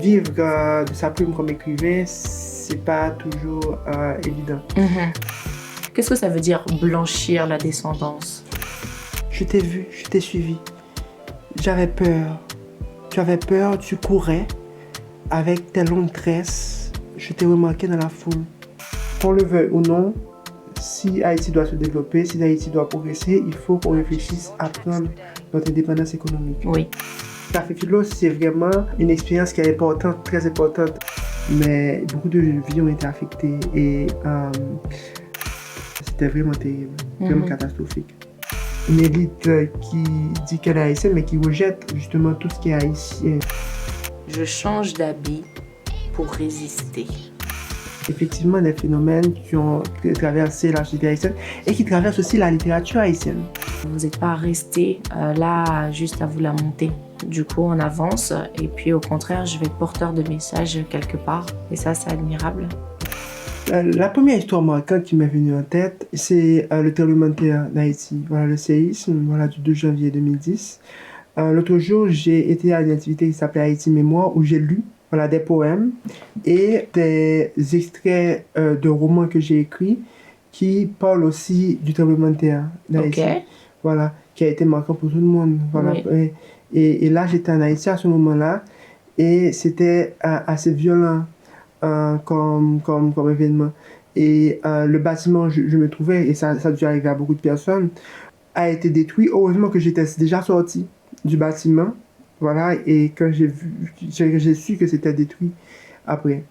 Vivre de sa plume comme écrivain, c'est pas toujours évident. Qu'est-ce que ça veut dire blanchir la descendance? Je t'ai vu, je t'ai suivi. J'avais peur. Tu avais peur, tu courais avec tes longues tresses. Je t'ai remarqué dans la foule. Qu'on le veuille ou non, si Haïti doit se développer, si Haïti doit progresser, il faut qu'on réfléchisse à prendre notre indépendance économique. Oui. Café Philo, c'est vraiment une expérience qui est importante, très importante. Mais beaucoup de vies ont été affectées et c'était vraiment terrible, vraiment catastrophique. Une élite qui dit qu'elle est haïtienne, mais qui rejette justement tout ce qui est haïtien. Je change d'habit pour résister. Effectivement, des phénomènes qui ont traversé la société haïtienne et qui traversent aussi la littérature haïtienne. Vous n'êtes pas resté là juste à vous lamenter. Du coup, on avance et puis au contraire, je vais être porteur de messages quelque part. Et ça, c'est admirable. La première histoire marquante qui m'est venue en tête, c'est le tremblement de terre d'Haïti. Voilà, le séisme du 2 janvier 2010. L'autre jour, j'ai été à une activité qui s'appelait Haïti Mémoire où j'ai lu des poèmes et des extraits de romans que j'ai écrits qui parlent aussi du tremblement de terre d'Haïti. Okay. Voilà, qui a été marquant pour tout le monde. Voilà. Oui. Et là, j'étais en Haïti à ce moment-là et c'était assez violent comme événement. Et le bâtiment où je me trouvais, et ça a dû arriver à beaucoup de personnes, a été détruit. Heureusement que j'étais déjà sorti du bâtiment. Voilà, et quand j'ai su que c'était détruit après.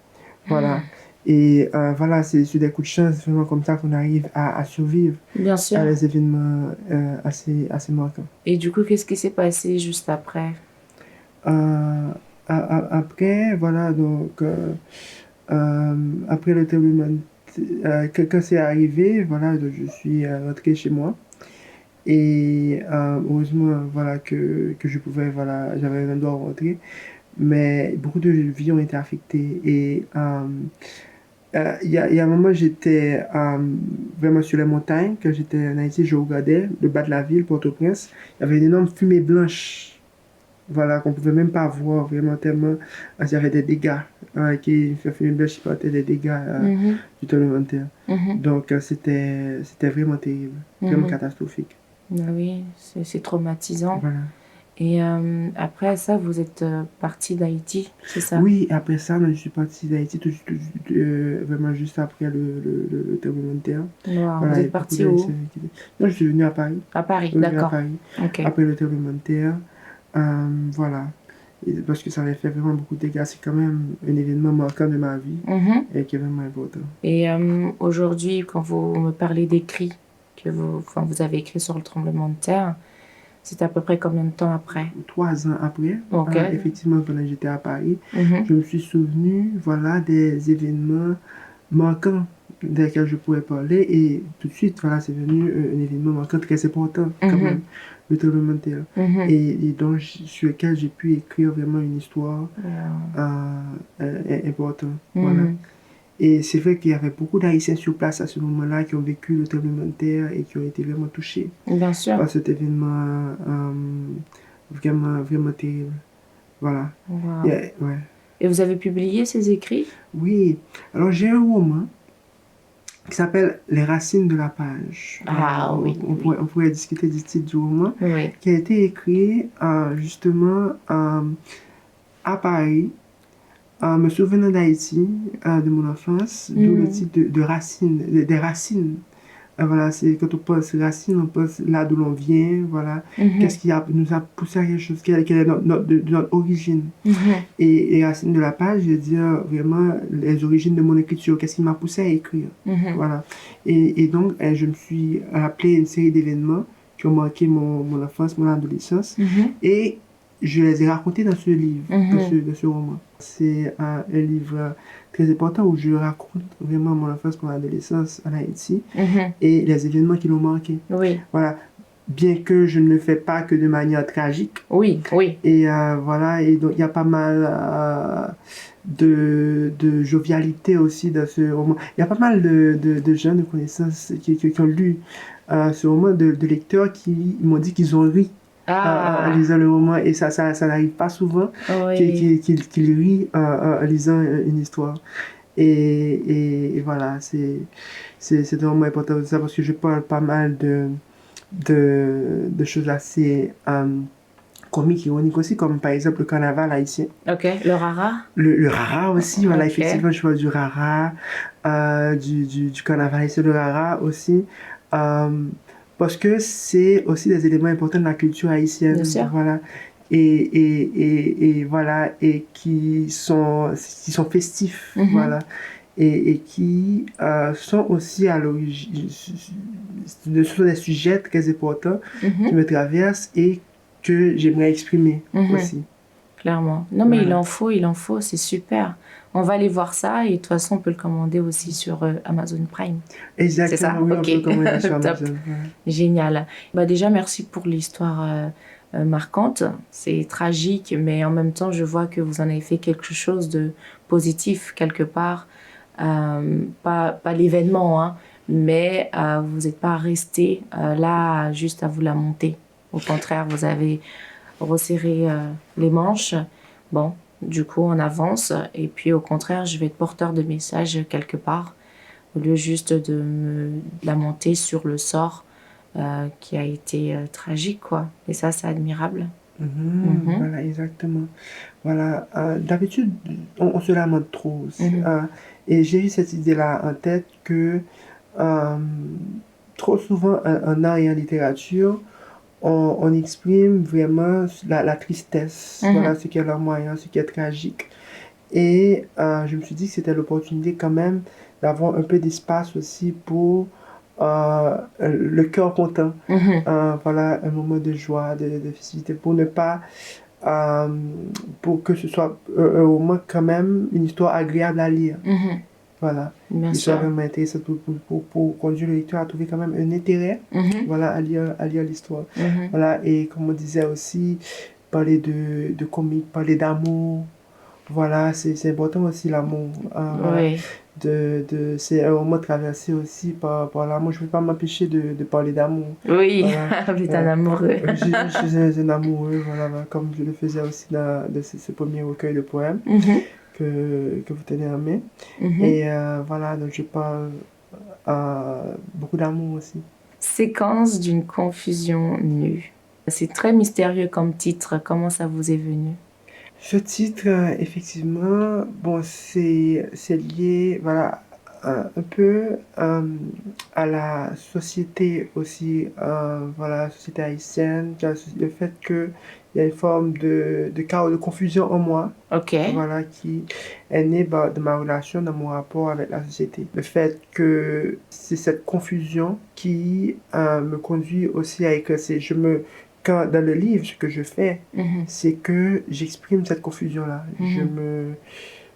Voilà. Et voilà, c'est des coups de chance vraiment comme ça qu'on arrive à survivre. Bien sûr. À des événements assez marquants. Et du coup, qu'est-ce qui s'est passé juste après? Après, voilà, donc, après le tremblement, quand c'est arrivé, voilà, donc je suis rentré chez moi. Et heureusement, voilà, que je pouvais, voilà, j'avais un endroit où rentrer. Mais beaucoup de vies ont été affectées. Et il y a un moment, j'étais vraiment sur les montagnes. Quand j'étais en Haïti, je regardais le bas de la ville, Port-au-Prince. Il y avait une énorme fumée blanche. Voilà, qu'on ne pouvait même pas voir vraiment tellement. Il y avait des dégâts qui fumée blanche qui portaient des dégâts du tremblement de terre. Donc, c'était vraiment terrible, vraiment catastrophique. Ah oui, c'est traumatisant. Voilà. Et après ça, vous êtes parti d'Haïti, c'est ça? Oui, après ça, je suis parti d'Haïti vraiment juste après le tremblement de terre. Wow. Voilà, Vous êtes parti où? Non, je suis venu à Paris. À Paris, Oui, d'accord. à Paris. Okay. Après le tremblement de terre. Voilà. Et parce que ça avait fait vraiment beaucoup de dégâts. C'est quand même un événement marquant de ma vie et qui est vraiment important. Et aujourd'hui, quand vous me parlez d'écrits que vous avez écrit sur le tremblement de terre, c'est à peu près combien de temps après? 3 ans après. Okay. Effectivement, pendant que j'étais à Paris, je me suis souvenu des événements marquants desquels je pouvais parler. Et tout de suite, voilà, c'est venu un événement marquant très important quand même. Le tremblement de terre. Et donc, sur lequel j'ai pu écrire vraiment une histoire importante. Voilà. Et c'est vrai qu'il y avait beaucoup d'Haïtiens sur place à ce moment-là qui ont vécu le tremblement de terre et qui ont été vraiment touchés Bien sûr. par cet événement vraiment terrible. Voilà. Wow. Ouais. Et vous avez publié ces écrits? Oui. Alors, j'ai un roman qui s'appelle Les racines de la page. Ah oui. On pourrait discuter du titre du roman, Oui. qui a été écrit justement à Paris, me souvenant d'Haïti, de mon enfance, d'où le titre de racines, des racines. Voilà, c'est quand on pense racines, on pense là d'où l'on vient, voilà. Qu'est-ce qui nous a poussé à quelque chose, quelle est notre origine. Et les racines de la page, je veux dire vraiment les origines de mon écriture, qu'est-ce qui m'a poussé à écrire. Voilà. Et donc, je me suis rappelé une série d'événements qui ont marqué mon enfance, mon adolescence. Et je les ai racontés dans ce livre, dans ce roman. C'est un livre très important où je raconte vraiment mon enfance, mon adolescence en Haïti et les événements qui l'ont marqué. Oui. Voilà. bien que je ne le fais pas que de manière tragique. Oui, oui. Et voilà, et donc il y a pas mal de jovialité aussi dans ce roman. Il y a pas mal de gens, de connaissances qui ont lu ce roman, de lecteurs qui m'ont dit qu'ils ont ri en Ah, lisant le roman, et ça n'arrive pas souvent oui. qu'ils rient en lisant une histoire. Et voilà, c'est vraiment important de ça parce que je parle pas mal de choses assez comiques, ironiques aussi, comme par exemple le carnaval haïtien. Ok, le rara? Le rara aussi, voilà, Ok. effectivement, je parle du rara, du carnaval haïtien, le rara aussi, euh, parce que c'est aussi des éléments importants de la culture Bien haïtienne, sûr. voilà, et voilà, et qui sont festifs, Mhm, voilà, et qui sont aussi à l'origine, ce sont des sujets très importants qui mhm, me traversent et que j'aimerais exprimer mhm. aussi. Clairement. Non, mais Voilà. il en faut, c'est super. On va aller voir ça et de toute façon, on peut le commander aussi sur Amazon Prime. C'est Exactement, ça? oui, on Ok, peut le commander sur top. Amazon. Voilà. Génial. Bah déjà, merci pour l'histoire marquante. C'est tragique, mais en même temps, je vois que vous en avez fait quelque chose de positif quelque part. Pas l'événement, hein, mais vous n'êtes pas resté là juste à vous lamenter. Au contraire, vous avez resserré les manches. Bon, du coup, on avance. Et puis, au contraire, je vais être porteur de messages quelque part, au lieu juste de me lamenter sur le sort qui a été tragique, quoi. Et ça, c'est admirable. Mhm, Mhm, voilà, exactement. Voilà, d'habitude, on se lamente trop aussi. mhm, Et j'ai eu cette idée-là en tête que euh, trop souvent en art et en littérature, on exprime vraiment la tristesse, voilà, mhm, ce qui est leur moyen, ce qui est tragique. Et je me suis dit que c'était l'opportunité quand même d'avoir un peu d'espace aussi pour le cœur content. mhm, Voilà, un moment de joie, de festivité, pour ne pas, euh, pour que ce soit un roman quand même, une histoire agréable à lire. mhm. Voilà, Bien qui soit sûr. vraiment intéressant pour conduire le lecteur à trouver quand même un intérêt, Mhm, voilà, à lire l'histoire. mhm. Voilà, et comme on disait aussi, parler de comique, parler d'amour, voilà, c'est important aussi l'amour. Voilà, Oui. c'est un moment traversé aussi par l'amour. Je ne peux pas m'empêcher de parler d'amour. Oui, Voilà, c'est un voilà. amoureux. Je suis un amoureux, voilà, voilà, comme je le faisais aussi dans ce premier recueil de poèmes Mhm, que vous tenez en main. mhm. Et voilà, donc je parle beaucoup d'amour aussi. Séquence d'une confusion nue. C'est très mystérieux comme titre. Comment ça vous est venu? Ce titre, effectivement, bon, c'est lié, voilà, un peu à la société aussi, voilà, la société haïtienne, le fait qu'il y a une forme de chaos, de confusion en moi, Ok. voilà, qui est née bah, de ma relation, de mon rapport avec la société. Le fait que c'est cette confusion qui me conduit aussi à écrire. Dans le livre, ce que je fais, Mhm, c'est que j'exprime cette confusion-là. mhm,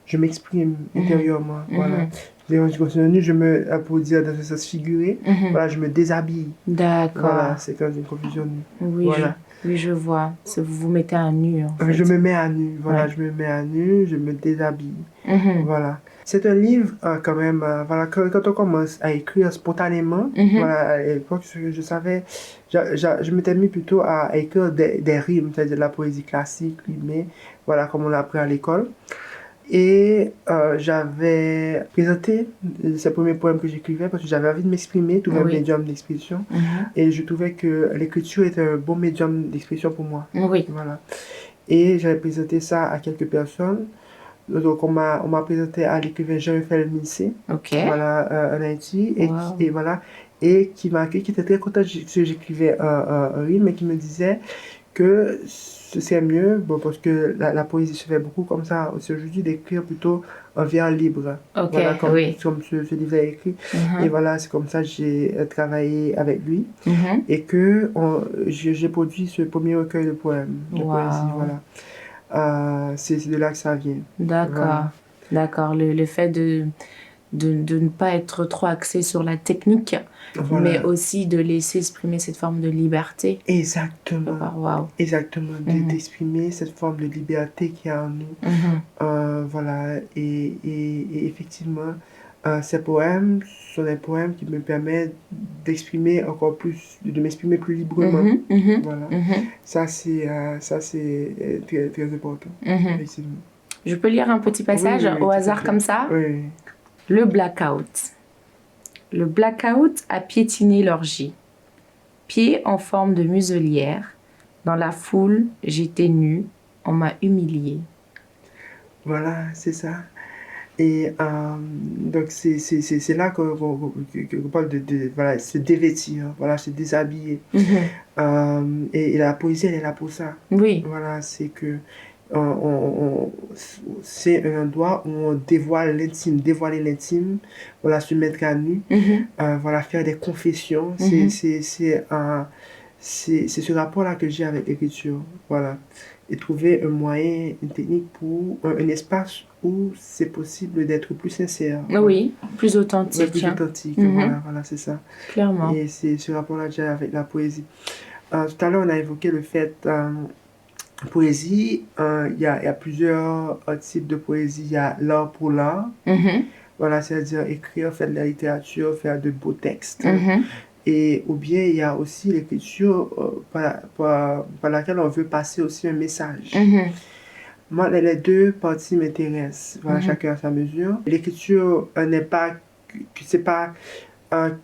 Je m'exprime mhm, intérieurement, voilà. mhm, Je me, pour dire dans un sens figuré, mhm. voilà, je me déshabille. Voilà, D'accord. c'est quand une confusion nue. Oui, Voilà. oui, je vois. Vous vous mettez à nu, en Je fait. me mets à nu, voilà, Ouais. je me mets à nu, je me déshabille. Mhm, Voilà. C'est un livre, quand même, voilà, quand on commence à écrire spontanément, mhm. voilà, à l'époque, je savais, je m'étais mis plutôt à écrire des rimes, c'est-à-dire de la poésie classique, rimée, voilà, comme on l'a appris à l'école. Et j'avais présenté ces premiers poèmes que j'écrivais parce que j'avais envie de m'exprimer, trouver un Oui. médium d'expression. Mhm. Et je trouvais que l'écriture était un bon médium d'expression pour moi. Oui. Voilà. Et j'avais présenté ça à quelques personnes. Donc, on m'a présenté à l'écrivain Jean-Raphaël Mincé, Ok. voilà, en Haïti, et Wow. voilà, et qui m'a accueilli, qui était très content que j'écrivais un livre, mais qui me disait que ce serait mieux, bon, parce que la poésie se fait beaucoup comme ça, aussi aujourd'hui, d'écrire plutôt en vers libre, Ok, voilà, oui. comme ce livre est écrit, et Mhm, voilà, c'est comme ça que j'ai travaillé avec lui, mhm. et que j'ai produit ce premier recueil de poèmes, de poésie, Wow. voilà. C'est de là que ça vient. D'accord. Voilà. D'accord. Le fait de ne pas être trop axé sur la technique, Voilà. mais aussi de laisser exprimer cette forme de liberté. Exactement. Wow. Exactement. D'exprimer cette forme de liberté qu'il y a en nous. Voilà. Et effectivement, ces poèmes sont des poèmes qui me permettent d'exprimer encore plus, de m'exprimer plus librement. Voilà. Ça, c'est très, très important. Effectivement. Je peux lire un petit passage au hasard comme ça? Oui. Le blackout. Le blackout a piétiné l'orgie. Pieds en forme de muselière. Dans la foule, j'étais nue. On m'a humiliée. Voilà, c'est ça. Et donc, c'est là qu'on parle de voilà, se dévêtir, voilà, se déshabiller. Et la poésie, elle est là pour ça. Oui. Voilà, c'est que c'est un endroit où on dévoile l'intime, dévoiler l'intime, voilà, se mettre à nu, voilà, faire des confessions. C'est ce rapport-là que j'ai avec l'écriture, voilà. Et trouver un moyen, une technique pour un espace où c'est possible d'être plus sincère. Oui, plus authentique. Ouais, plus authentique, voilà, c'est ça. Clairement. Et c'est ce rapport-là que j'ai avec la poésie. Tout à l'heure, on a évoqué le fait, poésie, il y a plusieurs types de poésie. Il y a l'art pour l'art, voilà, c'est-à-dire écrire, faire de la littérature, faire de beaux textes. Et ou bien il y a aussi l'écriture par laquelle on veut passer aussi un message. Moi, les deux parties m'intéressent, voilà, chacun à sa mesure. L'écriture n'est pas, c'est pas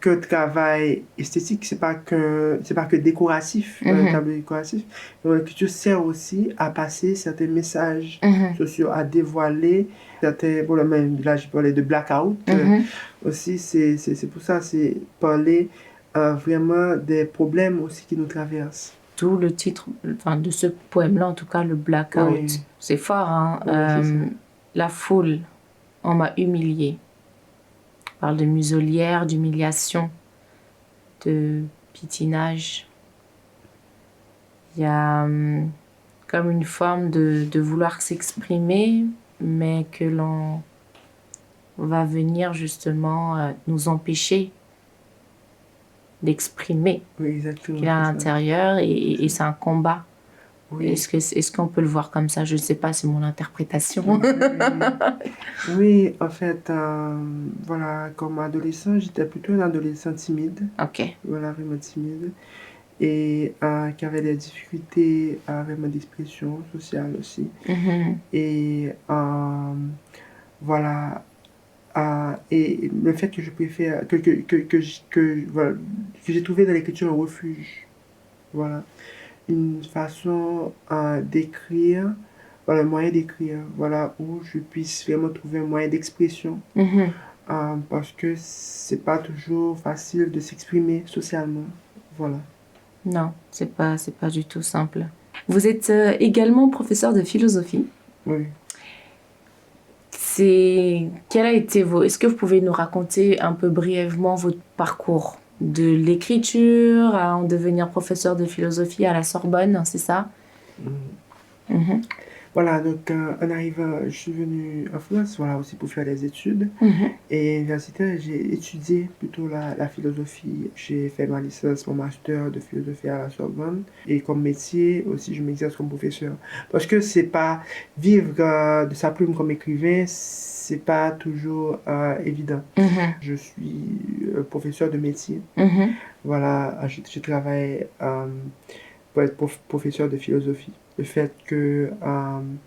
que travail esthétique, c'est pas que décoratif, un tableau décoratif. Donc, l'écriture sert aussi à passer certains messages sociaux, à dévoiler certains, bon, même là je parlais de blackout, aussi c'est pour ça, c'est parler vraiment des problèmes aussi qui nous traversent. D'où le titre, enfin, de ce poème-là, en tout cas, le blackout. Oui. C'est fort, hein. Oui, la foule, on m'a humiliée. On parle de muselière, d'humiliation, de pitinage. Il y a comme une forme de vouloir s'exprimer, mais que l'on va venir justement nous empêcher d'exprimer exactement, qu'il y a à l'intérieur, et c'est un combat. Oui. Est-ce qu'on peut le voir comme ça? Je ne sais pas, c'est mon interprétation. Oui, en fait, voilà, comme adolescent, j'étais plutôt un adolescent timide. Ok. Voilà, vraiment timide. Et qui avait des difficultés vraiment d'expression sociale aussi. Et voilà. Et le fait que je préfère, voilà, que j'ai trouvé dans l'écriture un refuge. Voilà. Une façon d'écrire, voilà, un moyen d'écrire, voilà, où je puisse vraiment trouver un moyen d'expression. Parce que c'est pas toujours facile de s'exprimer socialement. Voilà. Non, c'est pas du tout simple. Vous êtes également professeur de philosophie. Oui. Quel a été est-ce que vous pouvez nous raconter un peu brièvement votre parcours de l'écriture à en devenir professeur de philosophie à la Sorbonne, c'est ça? Voilà, donc en arrivant, je suis venu en France, voilà, aussi pour faire des études. Et universitaire, j'ai étudié plutôt la philosophie. J'ai fait ma licence, mon master de philosophie à la Sorbonne. Et comme métier, aussi, je m'exerce comme professeur. Parce que c'est pas vivre de sa plume comme écrivain, c'est pas toujours évident. Je suis professeur de métier. Voilà, je travaille pour être professeur de philosophie. Le fait que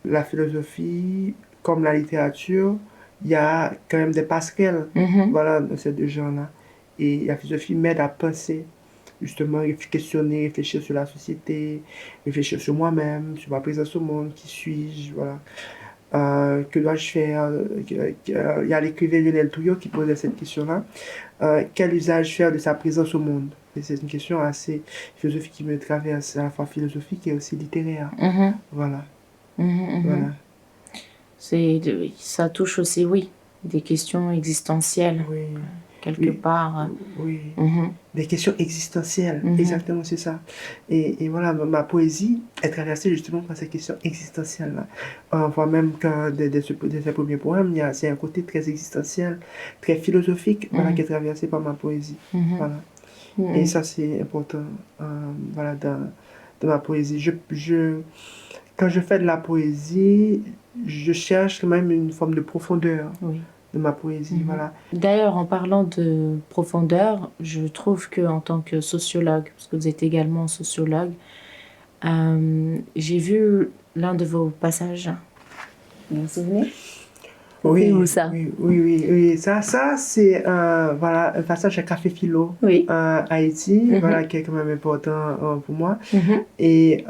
la philosophie, comme la littérature, il y a quand même des passerelles, voilà, dans ces deux genres-là. Et la philosophie m'aide à penser, justement, questionner, réfléchir sur la société, réfléchir sur moi-même, sur ma présence au monde, qui suis-je, voilà. Que dois-je faire? Il y a l'écrivain Lionel Touillot qui posait cette question-là. Quel usage faire de sa présence au monde? Et c'est une question assez philosophique qui me traverse, à la fois philosophique et aussi littéraire. Voilà. Voilà. Ça touche aussi, oui, des questions existentielles. Oui. quelque part. Oui. Mhm. Des questions existentielles, Mhm. exactement, c'est ça. Et voilà, ma poésie est traversée justement par ces questions existentielles-là. On voit même que dès ses premiers poèmes, c'est un côté très existentiel, très philosophique, voilà, qui est traversé par ma poésie. Mhm. Voilà. Et Mhm. ça, c'est important, voilà, dans ma poésie. Quand je fais de la poésie, je cherche quand même une forme de profondeur Oui. de ma poésie, Mhm. voilà. D'ailleurs, en parlant de profondeur, je trouve que en tant que sociologue, parce que vous êtes également sociologue, j'ai vu l'un de vos passages. Vous vous souvenez? C'est Oui, où ça? oui. Ça c'est voilà, un passage à Café Philo, Oui. Haïti, Mhm. voilà, qui est quand même important pour moi. Mhm. Et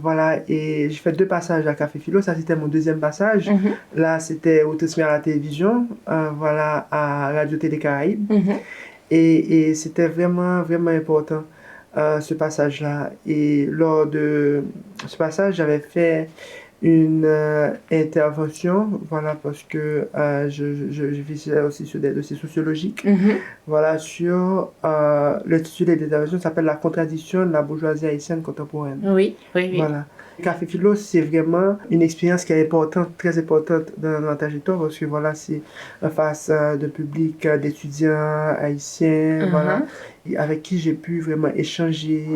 voilà, et j'ai fait 2 passages à Café Philo, ça c'était mon deuxième passage. Mhm. Là, c'était au transmis à la télévision, voilà, à Radio-Télé Caraïbes. Mhm. Et c'était vraiment, vraiment important, ce passage-là. Et lors de ce passage, j'avais fait une intervention, voilà, parce que je visais aussi sur des dossiers sociologiques, Mhm. voilà, sur le titre de l'intervention s'appelle La contradiction de la bourgeoisie haïtienne contemporaine. Oui, oui, oui. Voilà. Café Philo, c'est vraiment une expérience qui est importante, très importante dans ma trajectoire, parce que voilà, c'est en face de public d'étudiants haïtiens, voilà, et avec qui j'ai pu vraiment échanger,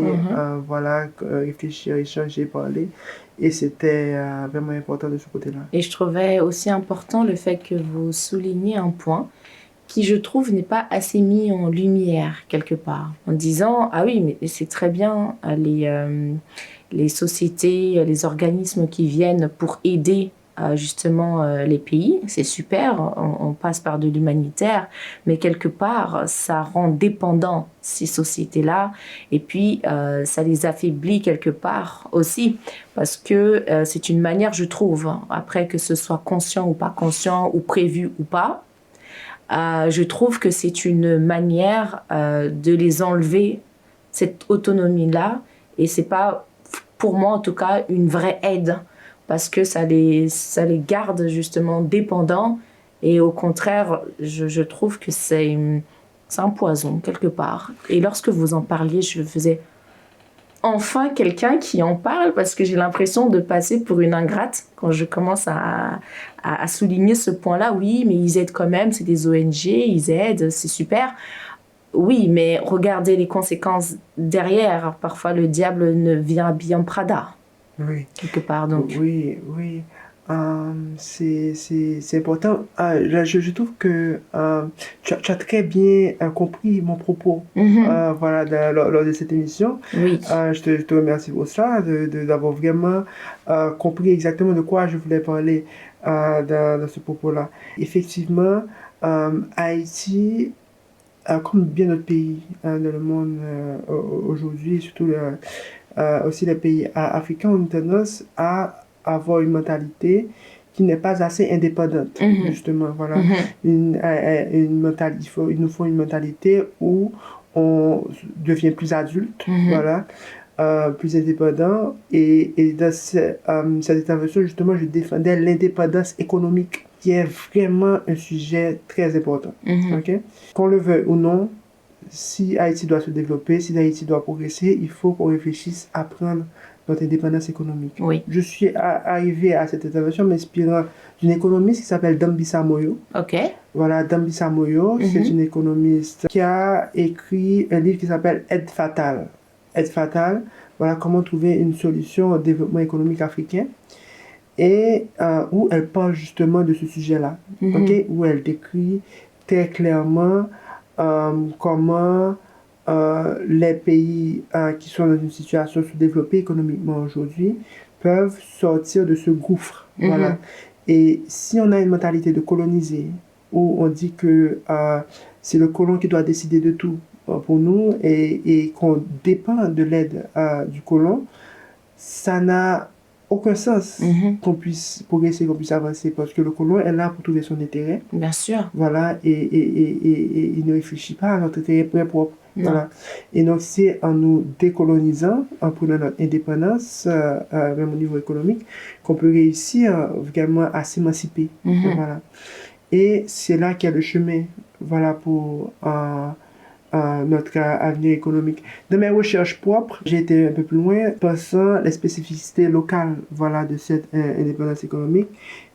voilà, réfléchir, échanger, parler. Et c'était vraiment important de ce côté-là. Et je trouvais aussi important le fait que vous souligniez un point qui, je trouve, n'est pas assez mis en lumière quelque part, en disant « Ah oui, mais c'est très bien les sociétés, les organismes qui viennent pour aider justement les pays, c'est super, on passe par de l'humanitaire, mais quelque part, ça rend dépendant ces sociétés-là et puis ça les affaiblit quelque part aussi parce que c'est une manière, je trouve, après que ce soit conscient ou pas conscient ou prévu ou pas, je trouve que c'est une manière de les enlever cette autonomie-là et c'est pas, pour moi en tout cas, une vraie aide parce que ça les garde justement dépendants et au contraire, je trouve que c'est un poison quelque part. Et lorsque vous en parliez, je faisais enfin quelqu'un qui en parle parce que j'ai l'impression de passer pour une ingrate quand je commence à souligner ce point-là. Oui, mais ils aident quand même, c'est des ONG, ils aident, c'est super. Oui, mais regardez les conséquences derrière. Parfois, le diable ne vient habillé en Prada, Oui. quelque part. Donc. Oui. C'est important. Là, je trouve que tu as très bien compris mon propos, voilà, lors de cette émission. Oui. Je te remercie pour ça, d'avoir vraiment compris exactement de quoi je voulais parler dans ce propos-là. Effectivement, Haïti, comme bien d'autres pays dans le monde aujourd'hui, surtout aussi les pays africains, ont une tendance à avoir une mentalité qui n'est pas assez indépendante, justement. Voilà. Il nous faut une mentalité où on devient plus adulte, voilà, plus indépendant. Et dans cette intervention, justement, je défendais l'indépendance économique, qui est vraiment un sujet très important. Okay? Qu'on le veuille ou non, si Haïti doit se développer, si Haïti doit progresser, il faut qu'on réfléchisse à prendre notre indépendance économique. Oui. Je suis arrivé à cette intervention m'inspirant d'une économiste qui s'appelle Dambisa Moyo. Ok. Voilà, Dambisa Moyo, c'est une économiste qui a écrit un livre qui s'appelle Aide fatale. Aide fatale, voilà comment trouver une solution au développement économique africain. Et où elle parle justement de ce sujet-là, okay? Où elle décrit très clairement comment les pays qui sont dans une situation sous-développée économiquement aujourd'hui peuvent sortir de ce gouffre. Voilà. Et si on a une mentalité de coloniser, où on dit que c'est le colon qui doit décider de tout pour nous et qu'on dépend de l'aide du colon, ça n'a aucun sens qu'on puisse progresser, qu'on puisse avancer, parce que le colon est là pour trouver son intérêt. Bien sûr. Voilà, et il ne réfléchit pas à notre intérêt propre. Voilà. Et donc, c'est en nous décolonisant, en prenant notre indépendance, même au niveau économique, qu'on peut réussir vraiment à s'émanciper. Voilà. Et c'est là qu'il y a le chemin voilà, pour notre avenir économique. Dans mes recherches propres, j'ai été un peu plus loin, pensant les spécificités locales, voilà, de cette indépendance économique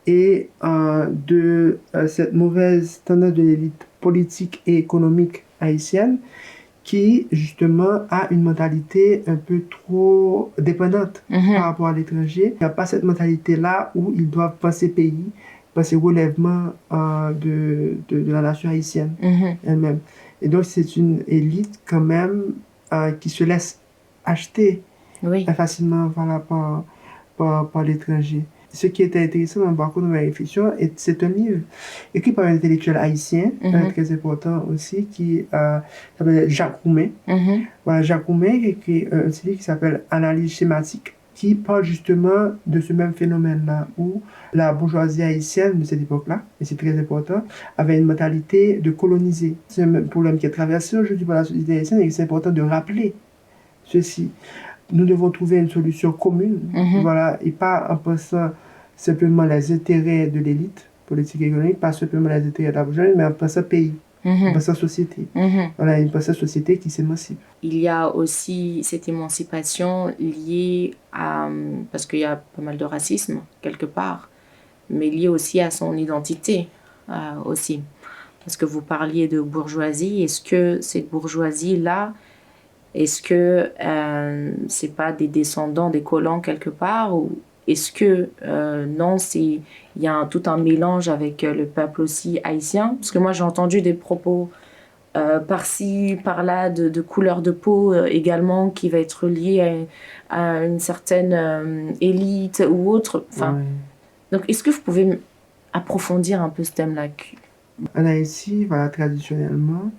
et de cette mauvaise tendance de l'élite politique et économique haïtienne qui, justement, a une mentalité un peu trop dépendante par rapport à l'étranger. Il n'y a pas cette mentalité-là où ils doivent penser pays, penser relèvement de la nation haïtienne elle-même. Et donc, c'est une élite quand même qui se laisse acheter Oui. facilement voilà, par l'étranger. Ce qui était intéressant dans le parcours de ma réflexion, c'est un livre écrit par un intellectuel haïtien, très important aussi, qui s'appelle Jacques Roumet. Voilà, Jacques Roumet a écrit un livre qui s'appelle Analyse schématique, qui parle justement de ce même phénomène-là, où la bourgeoisie haïtienne de cette époque-là, et c'est très important, avait une mentalité de coloniser. C'est un problème qui est traversé aujourd'hui par la société haïtienne et c'est important de rappeler ceci. Nous devons trouver une solution commune, voilà, et pas en pensant simplement les intérêts de l'élite politique et économique, pas simplement les intérêts de la bourgeoisie, mais en pensant pays, en pensant société. Voilà, une pensée société qui s'émancipe. Il y a aussi cette émancipation liée à... parce qu'il y a pas mal de racisme, quelque part, mais liée aussi à son identité, aussi. Parce que vous parliez de bourgeoisie. Est-ce que cette bourgeoisie-là, est-ce que c'est pas des descendants des colons quelque part, ou est-ce que non, il y a tout un mélange avec le peuple aussi haïtien? Parce que moi, j'ai entendu des propos par-ci, par-là, de couleur de peau également, qui va être liée à une certaine élite ou autre. Enfin, donc, est-ce que vous pouvez approfondir un peu ce thème-là? En Haïti, voilà, traditionnellement,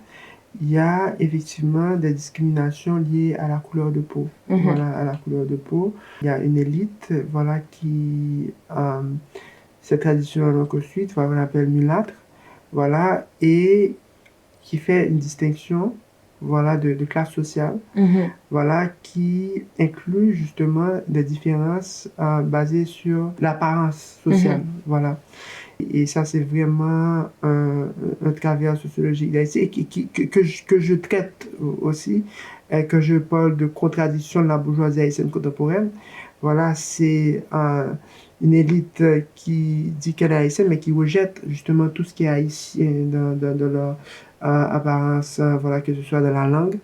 il y a effectivement des discriminations liées à la couleur de peau. Voilà, à la couleur de peau. Il y a une élite, voilà, qui c'est traditionnellement construite, voilà, on appelle mulâtre, voilà, et qui fait une distinction, voilà, de classe sociale, voilà, qui inclut justement des différences basées sur l'apparence sociale, voilà. Et ça, c'est vraiment un travers sociologique d'Haïti et que je traite aussi, que je parle de contradiction de la bourgeoisie haïtienne contemporaine. Voilà, c'est une élite qui dit qu'elle est haïtienne, mais qui rejette justement tout ce qui est haïtien dans leur apparence, voilà, que ce soit dans la langue,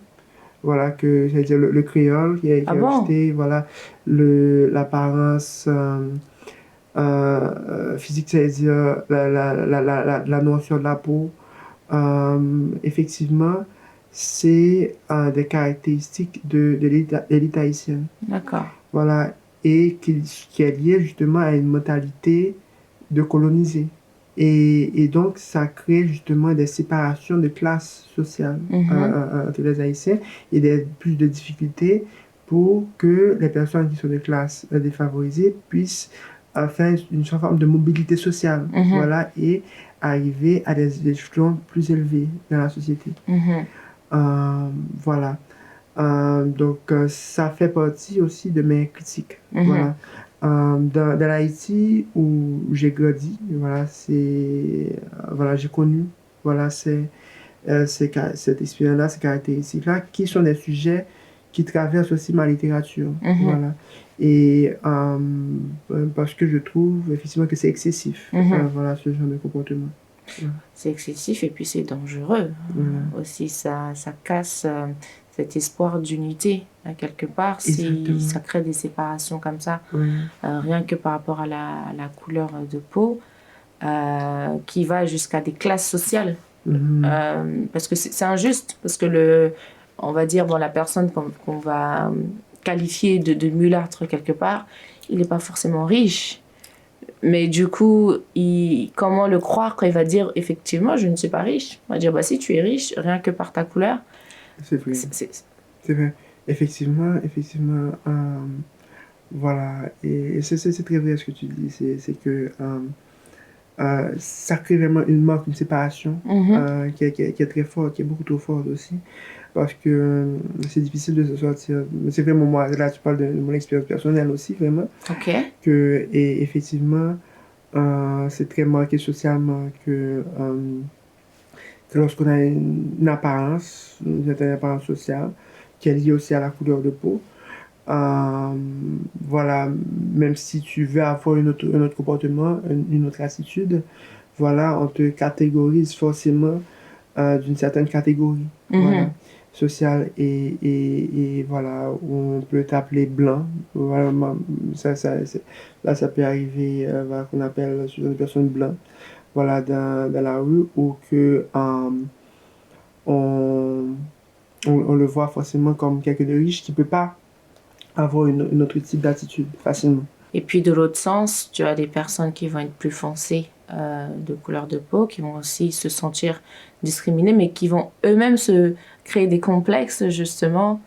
voilà, que c'est-à-dire le créole qui est rejeté, voilà, l'apparence physique, c'est-à-dire la notion de la peau. Effectivement, c'est des caractéristiques de l'élite haïtienne. D'accord. Voilà, et qui est lié justement à une mentalité de coloniser. Et donc, ça crée justement des séparations de classes sociales entre les Haïtiens et plus de difficultés pour que les personnes qui sont de classes défavorisées puissent faire une forme de mobilité sociale, voilà, et arriver à des échelons plus élevés dans la société. Voilà. Donc, ça fait partie aussi de mes critiques. Voilà. Dans l'Haïti où j'ai grandi, voilà, voilà, j'ai connu, voilà, cette expérience-là, ces caractéristiques-là, qui sont des sujets qui traversent aussi ma littérature. Voilà. Et parce que je trouve effectivement que c'est excessif, voilà, ce genre de comportement. C'est excessif et puis c'est dangereux. Aussi, ça casse cet espoir d'unité, quelque part. Ça crée des séparations comme ça, rien que par rapport à la couleur de peau, qui va jusqu'à des classes sociales. Parce que c'est injuste, parce que on va dire, bon, la personne qu'on va qualifier de mulâtre quelque part, il n'est pas forcément riche. Mais du coup, comment le croire quand il va dire effectivement, je ne suis pas riche? On va dire, bah si tu es riche, rien que par ta couleur. C'est vrai. C'est vrai. Effectivement, voilà. Et c'est très vrai ce que tu dis. C'est que ça crée vraiment une marque, une séparation qui est très forte, qui est beaucoup trop forte aussi. Parce que c'est difficile de se sortir. C'est vraiment moi, là tu parles de mon expérience personnelle aussi, vraiment. Et effectivement, c'est très marqué socialement que lorsqu'on a une apparence, une certaine apparence sociale, qui est liée aussi à la couleur de peau. Voilà, même si tu veux avoir un autre comportement, une autre attitude, voilà, on te catégorise forcément d'une certaine catégorie, voilà, Mhm. sociale et voilà, on peut t'appeler blanc, voilà, là ça peut arriver, voilà, qu'on appelle une personne blanc, voilà, dans la rue ou que on, on le voit forcément comme quelqu'un de riche qui peut pas avoir une autre type d'attitude facilement. Et puis de l'autre sens, tu as des personnes qui vont être plus foncées de couleur de peau, qui vont aussi se sentir discriminées, mais qui vont eux-mêmes se créer des complexes justement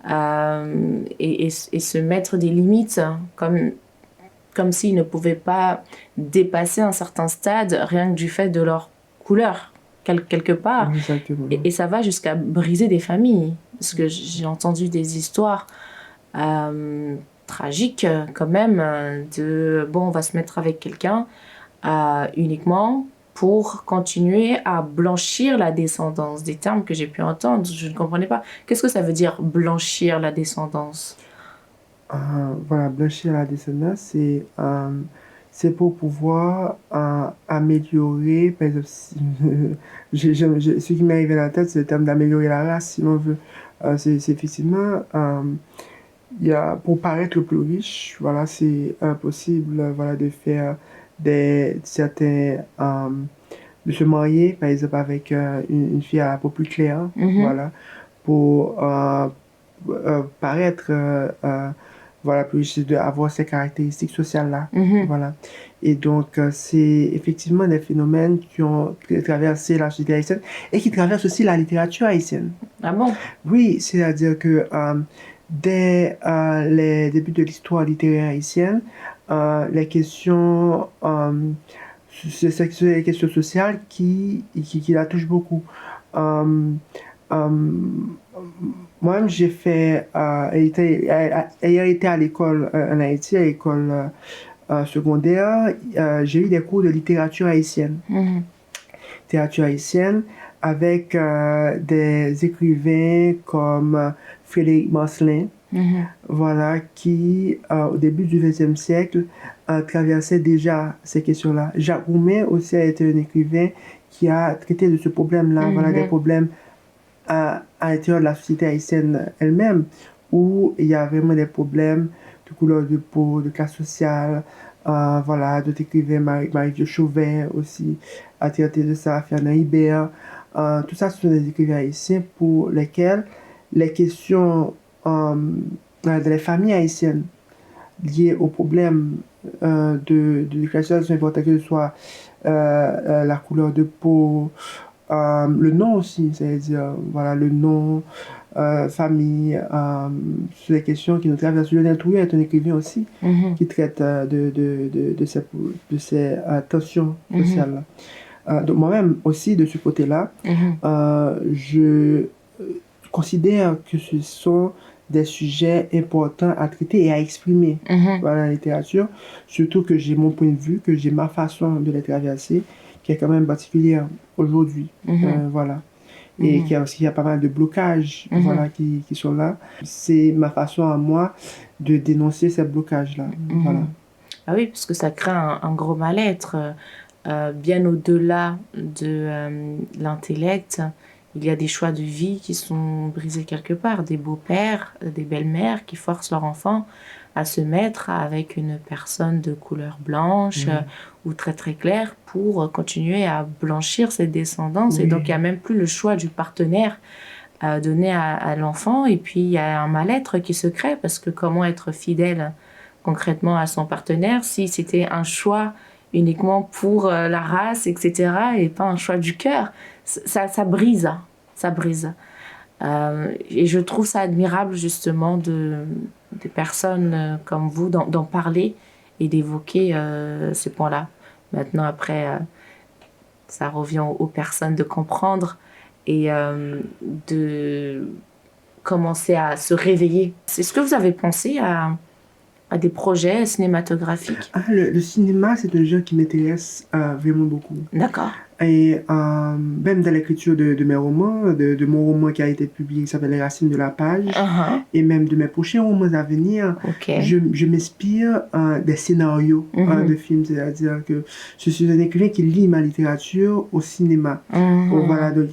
et se mettre des limites comme s'ils ne pouvaient pas dépasser un certain stade rien que du fait de leur couleur, quelque part. Exactement. Et ça va jusqu'à briser des familles. Parce que j'ai entendu des histoires euh, tragiques quand même, de bon, on va se mettre avec quelqu'un uniquement pour continuer à blanchir la descendance. Des termes que j'ai pu entendre, je ne comprenais pas. Qu'est-ce que ça veut dire blanchir la descendance? Voilà, blanchir la descendance, c'est pour pouvoir améliorer, par exemple, ce qui m'est arrivé à la tête, c'est le terme d'améliorer la race, si l'on veut. C'est effectivement, pour paraître plus riche, voilà, c'est impossible, voilà, de faire certains, de se marier, par exemple, avec une fille à la peau plus claire, Mhm, voilà, pour paraître voilà, plus riche, d'avoir ces caractéristiques sociales-là. mhm. Voilà. Et donc, c'est effectivement des phénomènes qui ont traversé la société haïtienne et qui traversent aussi la littérature haïtienne. Ah bon? Oui, c'est-à-dire que dès les débuts de l'histoire littéraire haïtienne, les questions, c'est les questions sociales qui la touchent beaucoup. Euh, euh, Moi-même, j'ai fait, ayant été à l'école en Haïti, à l'école secondaire, j'ai eu des cours de littérature haïtienne. Mhm, Littérature haïtienne avec des écrivains comme Frédéric Marcelin, mhm, voilà, qui, au début du XXe siècle, traversait déjà ces questions-là. Jacques Roumain aussi a été un écrivain qui a traité de ce problème-là, voilà, des mhm, problèmes à l'intérieur de la société haïtienne elle-même, où il y a vraiment des problèmes de couleur de peau, de classe sociale, voilà, d'autres écrivains, Marie-Jo Chauvet aussi, a traité de ça, Fernand Hibert. Tout ça, ce sont des écrivains haïtiens pour lesquels les questions de les familles haïtiennes liées aux problèmes de classe sociale sont importantes, que ce soit la couleur de peau, le nom aussi, c'est-à-dire, voilà, le nom, famille, sur les questions qui nous traversent. Lionel Trouillot est un écrivain aussi mhm, qui traite de ces tensions mhm, sociales. Donc moi-même aussi, de ce côté-là, mhm, je considère que ce sont des sujets importants à traiter et à exprimer mhm, dans la littérature, surtout que j'ai mon point de vue, que j'ai ma façon de les traverser, qui est quand même particulière aujourd'hui. mhm, Voilà. Et mhm, qu'il y a pas mal de blocages mhm, voilà, qui sont là. C'est ma façon à moi de dénoncer ces blocages-là. Voilà. mhm. Ah oui, parce que ça crée un gros mal-être. Bien au-delà de l'intellect, il y a des choix de vie qui sont brisés quelque part. Des beaux-pères, des belles-mères qui forcent leur enfant à se mettre avec une personne de couleur blanche Oui. ou très très claire pour continuer à blanchir ses descendances. Et donc, il n'y a Oui. même plus le choix du partenaire donné à l'enfant. Et puis, il y a un mal-être qui se crée parce que comment être fidèle concrètement à son partenaire si c'était un choix uniquement pour la race, etc., et pas un choix du cœur. Ça brise, hein. Ça brise. Et je trouve ça admirable justement des personnes comme vous d'en parler et d'évoquer ces points-là. Maintenant, après, ça revient aux personnes de comprendre et de commencer à se réveiller. Est-ce que vous avez pensé à des projets cinématographiques? Le cinéma, c'est un genre qui m'intéresse vraiment beaucoup. D'accord. Et même dans l'écriture de mes romans, de mon roman qui a été publié, qui s'appelle Les Racines de la Page, Uh-huh. et même de mes prochains romans à venir, Ok. je m'inspire des scénarios de films. C'est-à-dire que je suis un écrivain qui lit ma littérature au cinéma. Mhm. Voilà, donc,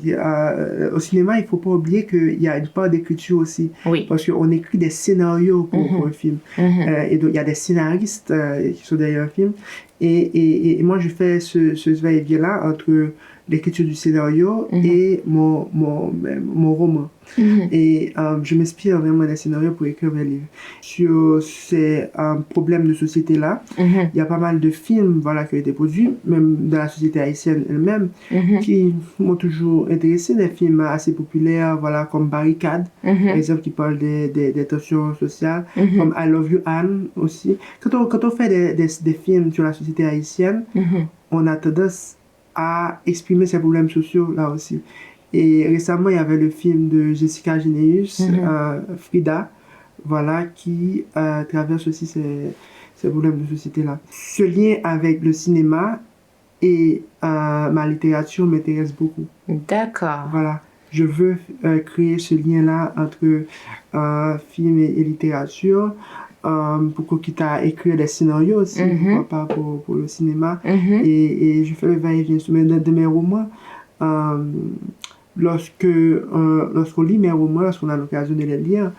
au cinéma, il ne faut pas oublier qu'il y a une part d'écriture aussi. Oui. Parce qu'on écrit des scénarios pour un film. Mhm. Et donc, il y a des scénaristes qui sont derrière un film. Et moi, je fais ce va-et-vient-là entre l'écriture du scénario et mon roman. Mhm. Et je m'inspire vraiment des scénarios pour écrire mes livres. Sur ces problèmes de société-là, Mhm. il y a pas mal de films voilà, qui ont été produits, même dans la société haïtienne elle-même, Mhm. qui m'ont toujours intéressé. Des films assez populaires, voilà, comme Barricade, par Mhm. exemple, qui parle des tensions sociales, Mhm. comme I Love You Anne aussi. Quand on fait des films sur la société haïtienne, Mhm. on a tendance à exprimer ces problèmes sociaux là aussi. Et récemment, il y avait le film de Jessica Gineus, Frida, voilà, qui traverse aussi ces problèmes de société-là. Ce lien avec le cinéma et ma littérature m'intéresse beaucoup. D'accord. Voilà, je veux créer ce lien-là entre film et littérature. Pourquoi quitte à écrire des scénarios aussi, pourquoi pas pour le cinéma. Mhm. Et je fais le va-et-vient de mes romans. Euh, lorsqu'on lit mes romans, lorsqu'on a l'occasion de les lire,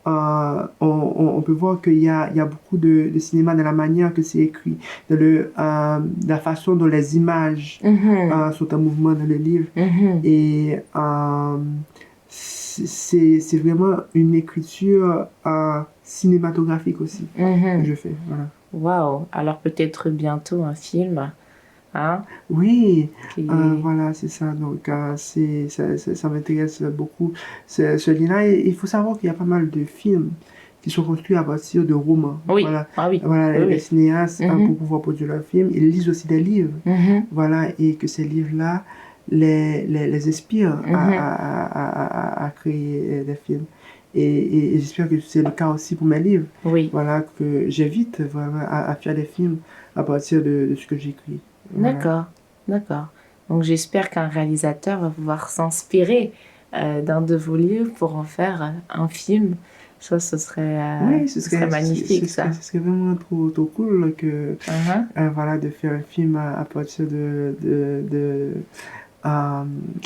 on peut voir qu'il y a beaucoup de cinéma dans la manière que c'est écrit, la façon dont les images Mhm. sont en mouvement dans le livre. Mhm. Et c'est vraiment une écriture cinématographique aussi que Mhm. je fais. Voilà. Waouh. Alors peut-être bientôt un film, hein, Oui, qui... voilà, c'est ça. Donc, ça m'intéresse beaucoup, ce lien-là. Et il faut savoir qu'il y a pas mal de films qui sont construits à partir de romans. Oui. Voilà, Ah oui. voilà Oui, les oui. cinéastes, Mhm. pour pouvoir produire leurs films, ils lisent aussi des livres. Mhm. Voilà, et que ces livres-là les inspirent Mhm. à créer des films. Et j'espère que c'est le cas aussi pour mes livres. Oui. Voilà, que j'invite vraiment à faire des films à partir de ce que j'écris. Voilà. D'accord. D'accord. Donc j'espère qu'un réalisateur va pouvoir s'inspirer d'un de vos livres pour en faire un film. Ça, ce serait Oui, magnifique, ça. ce serait vraiment trop cool que, Mhm. voilà, de faire un film à partir de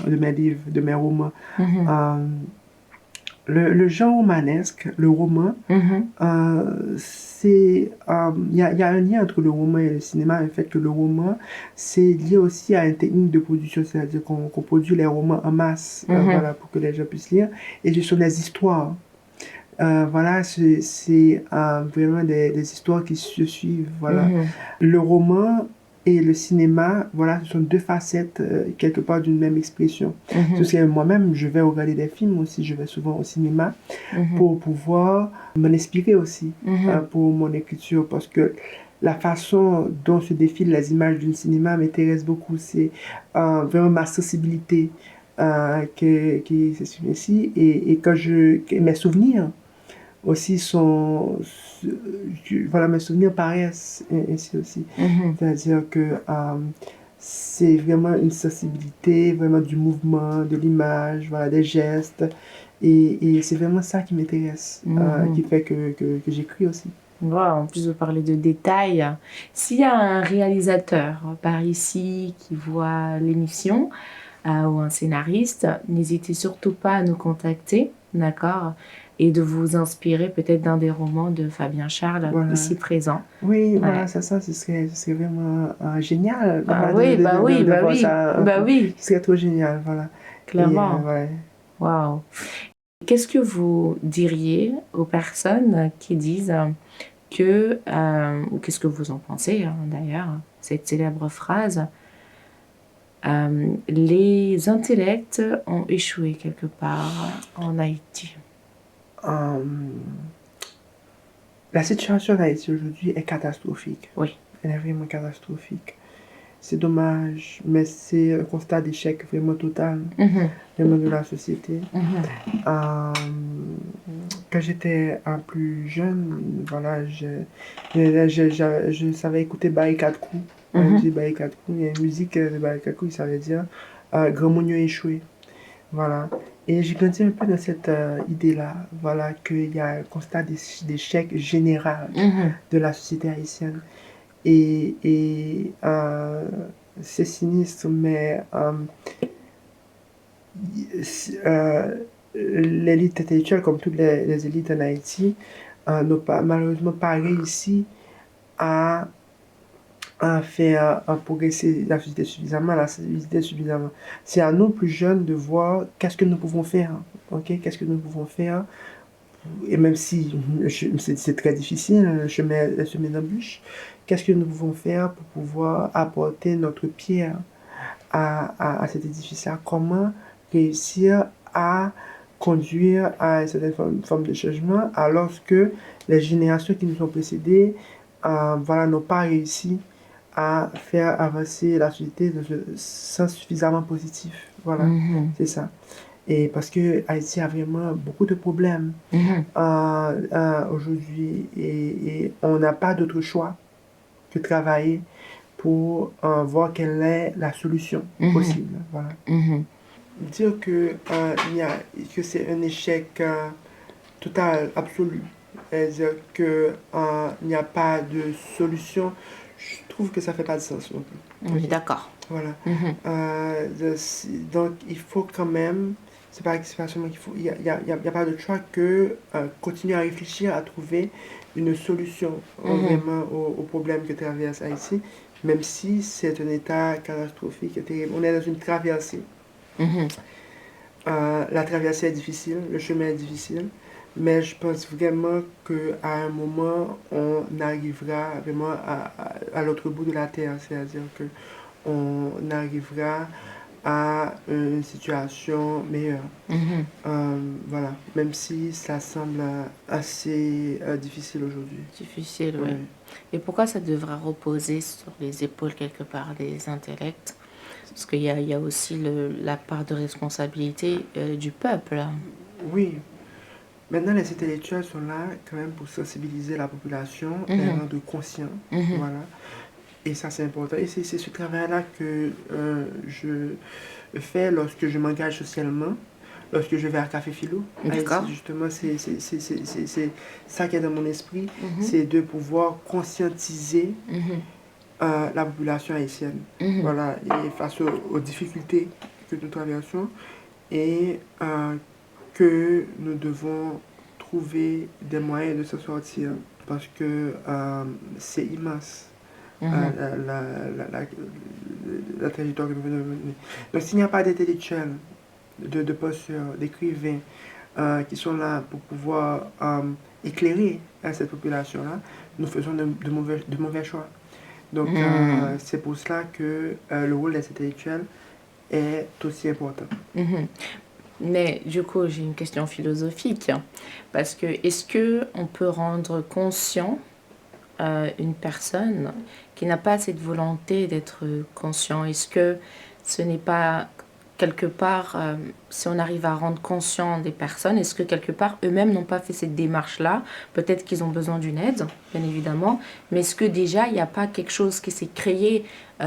mes livres, de mes romans. Mhm. Le genre romanesque, le roman, Mhm. il y a un lien entre le roman et le cinéma, le fait que le roman, c'est lié aussi à une technique de production, c'est-à-dire qu'on produit les romans en masse, voilà, pour que les gens puissent lire, et ce sont des histoires. Voilà, c'est vraiment des histoires qui se suivent, voilà. Mhm. Le roman et le cinéma, voilà, ce sont deux facettes, quelque part, d'une même expression. Mhm. Parce que moi-même, je vais regarder des films aussi, je vais souvent au cinéma Mhm. pour pouvoir m'en inspirer aussi Mhm. pour mon écriture, parce que la façon dont se défilent les images d'un cinéma m'intéresse beaucoup. C'est vraiment ma sensibilité qui s'exprime ici, et mes souvenirs aussi voilà, mes souvenirs paraissent ainsi aussi. Mhm. C'est-à-dire que c'est vraiment une sensibilité, vraiment du mouvement, de l'image, voilà, des gestes. Et c'est vraiment ça qui m'intéresse, qui fait que j'écris aussi. Voilà, en plus de parler de détails, s'il y a un réalisateur par ici qui voit l'émission ou un scénariste, n'hésitez surtout pas à nous contacter, d'accord? Et de vous inspirer peut-être d'un des romans de Fabien Charles Voilà. ici présent. Oui, voilà, Ouais. c'est ça, ce serait vraiment génial. Ah Voilà, oui, bah oui, de bah voir oui, ça. bah oui, Ce serait trop génial, voilà. clairement. Ouais. Waouh. Qu'est-ce que vous diriez aux personnes qui disent ou qu'est-ce que vous en pensez d'ailleurs, cette célèbre phrase, les intellects ont échoué quelque part en Haïti. La situation en Haïti aujourd'hui est catastrophique. Oui. Elle est vraiment catastrophique. C'est dommage, mais c'est un constat d'échec vraiment total, vraiment de la société. Quand j'étais plus jeune, voilà, je savais écouter Barricade Crew. La Mhm. musique Baïkakou, il y a une musique de Baïkakou qui savait dire Grand Moignon échoué. Voilà. Et j'ai grandi un peu dans cette idée-là, voilà, qu'il y a un constat d'échec général Mhm. de la société haïtienne. Et c'est sinistre, mais euh, l'élite intellectuelle, comme toutes les élites en Haïti, n'ont pas, malheureusement pas réussi à faire progresser la société suffisamment, la société suffisamment. C'est à nous, plus jeunes, de voir qu'est-ce que nous pouvons faire. Ok, qu'est-ce que nous pouvons faire. Et même si c'est très difficile, le chemin d'embûche, qu'est-ce que nous pouvons faire pour pouvoir apporter notre pierre à cet édifice-là? Comment réussir à conduire à une certaine forme de changement alors que les générations qui nous ont précédées voilà, n'ont pas réussi à faire avancer la société dans un sens suffisamment positif. Voilà, Mhm. c'est ça. Et parce que Haïti a vraiment beaucoup de problèmes Mhm. aujourd'hui et on n'a pas d'autre choix que travailler pour voir quelle est la solution Mhm. possible. Voilà. Mhm. Dire que, que c'est un échec total, absolu, c'est-à-dire qu'il n'y a pas de solution, je trouve que ça fait pas de sens. On est Ok. d'accord. Voilà. Mhm. Donc, il faut quand même, c'est pas seulement qu'il faut, il y a pas de choix que continuer à réfléchir, à trouver une solution Mhm. vraiment au problème que traverse Haïti, même si c'est un état catastrophique et terrible. On est dans une traversée. Mhm. La traversée est difficile, le chemin est difficile, mais je pense vraiment qu'à un moment, on arrivera vraiment à l'autre bout de la terre, c'est-à-dire que on arrivera à une situation meilleure. Mhm. Voilà, même si ça semble assez difficile aujourd'hui. Difficile, oui. Ouais. Et pourquoi ça devrait reposer sur les épaules quelque part des intellects? Parce il y a aussi la part de responsabilité du peuple. Oui, maintenant les intellectuels sont là quand même pour sensibiliser la population, les Mhm. rendre conscients. Mhm. Voilà. Et ça, c'est important. Et c'est ce travail-là que je fais lorsque je m'engage socialement, lorsque je vais à Café Philo. Haïti, D'accord. justement, c'est ça qui est dans mon esprit, Mhm. c'est de pouvoir conscientiser Mhm. la population haïtienne. Mhm. Voilà, et face aux difficultés que nous traversons et que nous devons trouver des moyens de s'en sortir parce que c'est immense. Mhm. La trajectoire que nous venons de mener. Donc s'il n'y a pas d'intellectuels, de penseurs, d'écrivains qui sont là pour pouvoir éclairer cette population-là, nous faisons de mauvais choix. Donc Mhm. c'est pour cela que le rôle des intellectuels est aussi important. Mhm. Mais du coup, j'ai une question philosophique. Parce que est-ce que on peut rendre conscient une personne qui n'a pas cette volonté d'être conscient? Est-ce que ce n'est pas quelque part, si on arrive à rendre conscient des personnes, est-ce que quelque part eux-mêmes n'ont pas fait cette démarche-là? Peut-être qu'ils ont besoin d'une aide, bien évidemment, mais est-ce que déjà il n'y a pas quelque chose qui s'est créé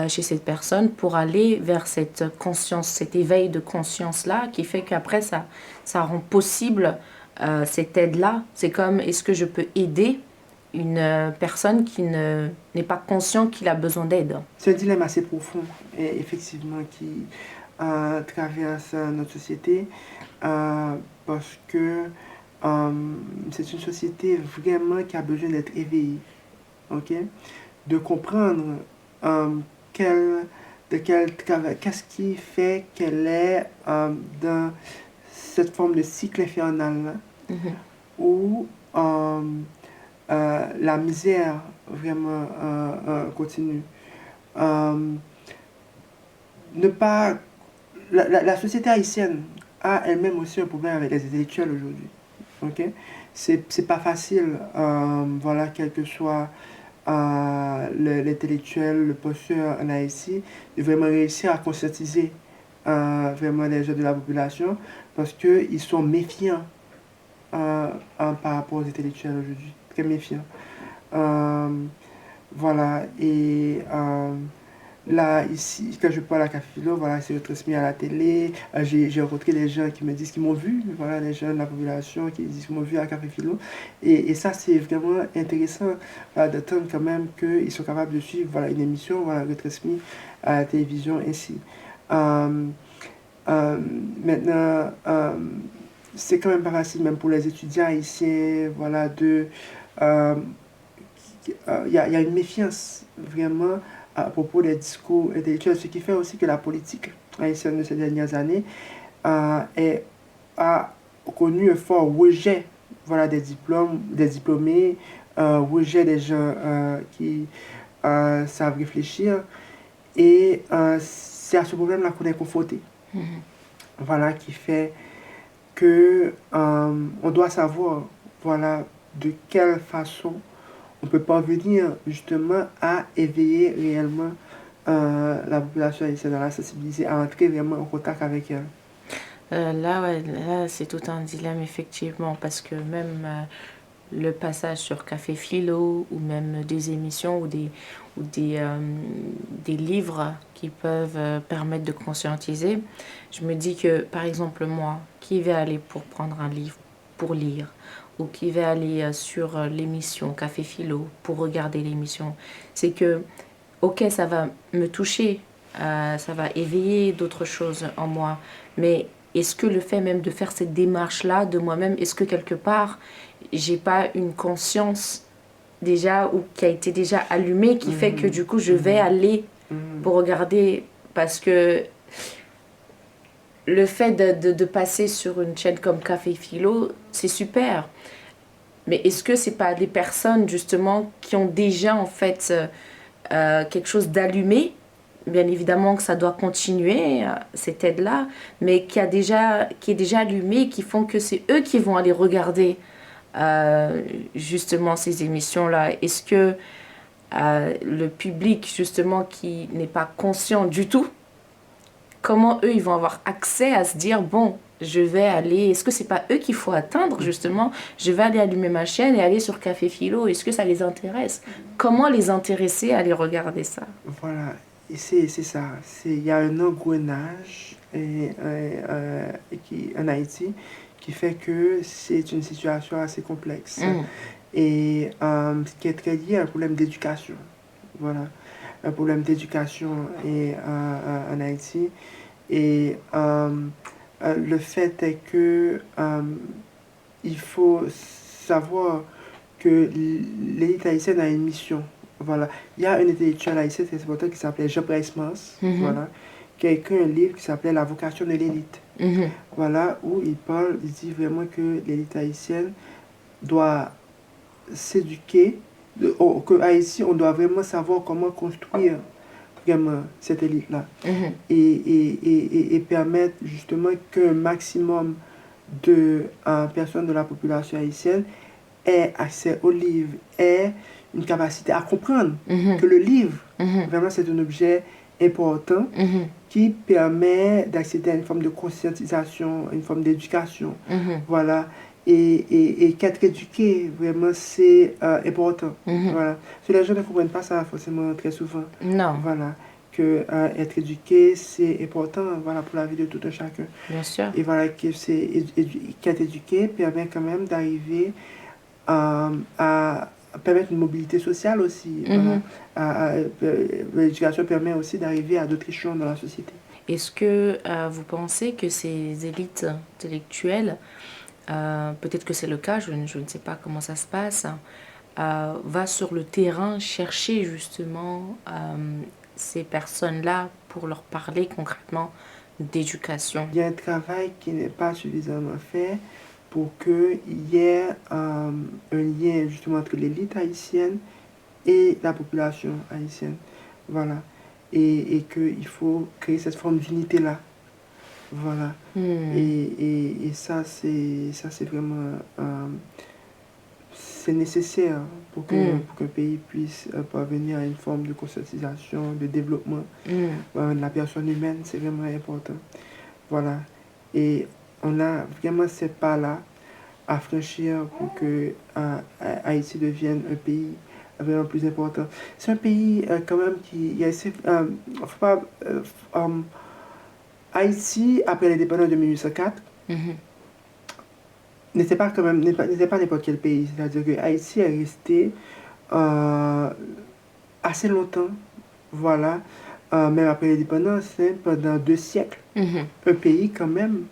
chez cette personne pour aller vers cette conscience, cet éveil de conscience-là, qui fait qu'après ça rend possible cette aide-là? C'est comme, est-ce que je peux aider une personne qui n'est pas conscient qu'il a besoin d'aide? C'est un dilemme assez profond, et effectivement, qui traverse notre société parce que c'est une société vraiment qui a besoin d'être éveillée, ok? De comprendre euh, quel, de quel travail, qu'est-ce qui fait qu'elle est dans cette forme de cycle infernal Mhm. où la misère vraiment continue. Euh, ne pas la société haïtienne a elle-même aussi un problème avec les intellectuels aujourd'hui. Ok, c'est pas facile, voilà, quel que soit l'intellectuel, le posture en Haïti, de vraiment réussir à conscientiser vraiment les gens de la population parce qu'ils sont méfiants par rapport aux intellectuels aujourd'hui, très méfiants. Euh, Voilà, et là, ici, quand je parle à Café Philo, voilà, c'est retransmis à la télé. J'ai rencontré des gens qui me disent qu'ils m'ont vu, voilà, les gens de la population qui disent qu'ils m'ont vu à Café Philo. Et ça, c'est vraiment intéressant d'entendre quand même qu'ils sont capables de suivre voilà, une émission voilà, retransmise à la télévision ainsi. Euh, euh, Maintenant, c'est quand même pas facile, même pour les étudiants haïtiens, voilà, euh, y a une méfiance vraiment à propos des discours intellectuels, ce qui fait aussi que la politique haïtienne de ces dernières années est, a connu un fort rejet voilà, des diplômes, des diplômés, rejet des gens qui savent réfléchir. Et c'est à ce problème-là qu'on est confronté. Mhm. Voilà, qui fait que on doit savoir voilà, de quelle façon on peut parvenir justement à éveiller réellement la population haïtienne, à la sensibiliser, à entrer vraiment en contact avec elle. Là, ouais, là, c'est tout un dilemme, effectivement, parce que même le passage sur Café Philo, ou même des émissions ou des livres qui peuvent permettre de conscientiser, je me dis que, par exemple, moi, qui vais aller pour prendre un livre pour lire, ou qui vais aller sur l'émission Café Philo pour regarder l'émission, c'est que, ok, ça va me toucher, ça va éveiller d'autres choses en moi, mais est-ce que le fait même de faire cette démarche-là de moi-même, est-ce que quelque part, j'ai pas une conscience déjà ou qui a été déjà allumée qui fait que Mhm, du coup, je vais mhm, aller mhm, pour regarder parce que le fait de passer sur une chaîne comme Café Philo, c'est super. Mais est-ce que c'est pas des personnes justement qui ont déjà en fait quelque chose d'allumé. Bien évidemment que ça doit continuer, cette aide-là, mais qui est déjà allumé, qui font que c'est eux qui vont aller regarder justement ces émissions-là. Est-ce que le public, justement, qui n'est pas conscient du tout, comment eux, ils vont avoir accès à se dire, bon, je vais aller, est-ce que c'est pas eux qu'il faut atteindre, mhm. justement, je vais aller allumer ma chaîne et aller sur Café Philo, est-ce que ça les intéresse? Comment les intéresser à aller regarder ça? Voilà, et c'est ça. Il y a un engrenage en Haïti qui fait que c'est une situation assez complexe Mm. et qui est très lié à un problème d'éducation. Voilà, un problème d'éducation en Haïti. Et le fait est que il faut savoir que l'élite haïtienne a une mission. Voilà. Il y a un intellectuel haïtien très important qui s'appelait Jean Price-Mars, Mhm. voilà, qui a écrit un livre qui s'appelait La vocation de l'élite. Mhm. Voilà, où il parle, il dit vraiment que l'élite haïtienne doit s'éduquer, que Haïti, on doit vraiment savoir comment construire vraiment cette élite-là Mhm. et permettre justement qu'un maximum de personnes de la population haïtienne aient accès au livre, aient une capacité à comprendre Mhm. que le livre, Mhm. vraiment, c'est un objet important Mhm. qui permet d'accéder à une forme de conscientisation, une forme d'éducation. Mhm. Voilà. Et qu'être éduqué, vraiment, c'est important. Mhm. Voilà. Parce que les gens ne comprennent pas ça forcément très souvent. Non, Voilà. Que être éduqué, c'est important voilà, pour la vie de tout un chacun. bien sûr. Et voilà, que qu'être éduqué permet quand même d'arriver à permettre une mobilité sociale aussi. Voilà. Mhm. L'éducation permet aussi d'arriver à d'autres échelons dans la société. Est-ce que vous pensez que ces élites intellectuelles, peut-être que c'est le cas, je ne sais pas comment ça se passe, va sur le terrain chercher justement ces personnes-là pour leur parler concrètement d'éducation? Il y a un travail qui n'est pas suffisamment fait pour qu'il y ait un lien justement entre l'élite haïtienne et la population haïtienne. Voilà. Et qu'il faut créer cette forme d'unité-là. Voilà. Hmm. Et ça, c'est vraiment c'est nécessaire Hmm. pour qu'un pays puisse parvenir à une forme de conscientisation, de développement Hmm. de la personne humaine, c'est vraiment important. Voilà. Et on a vraiment ces pas-là à franchir pour que Haïti devienne un pays vraiment plus important. C'est un pays quand même qui est assez... faut pas, Haïti, après l'indépendance de 1804, Mhm. n'était pas n'importe quel pays. C'est-à-dire que Haïti est resté euh, assez longtemps, voilà, même après l'indépendance, hein, pendant 2 siècles. Mhm. Un pays quand même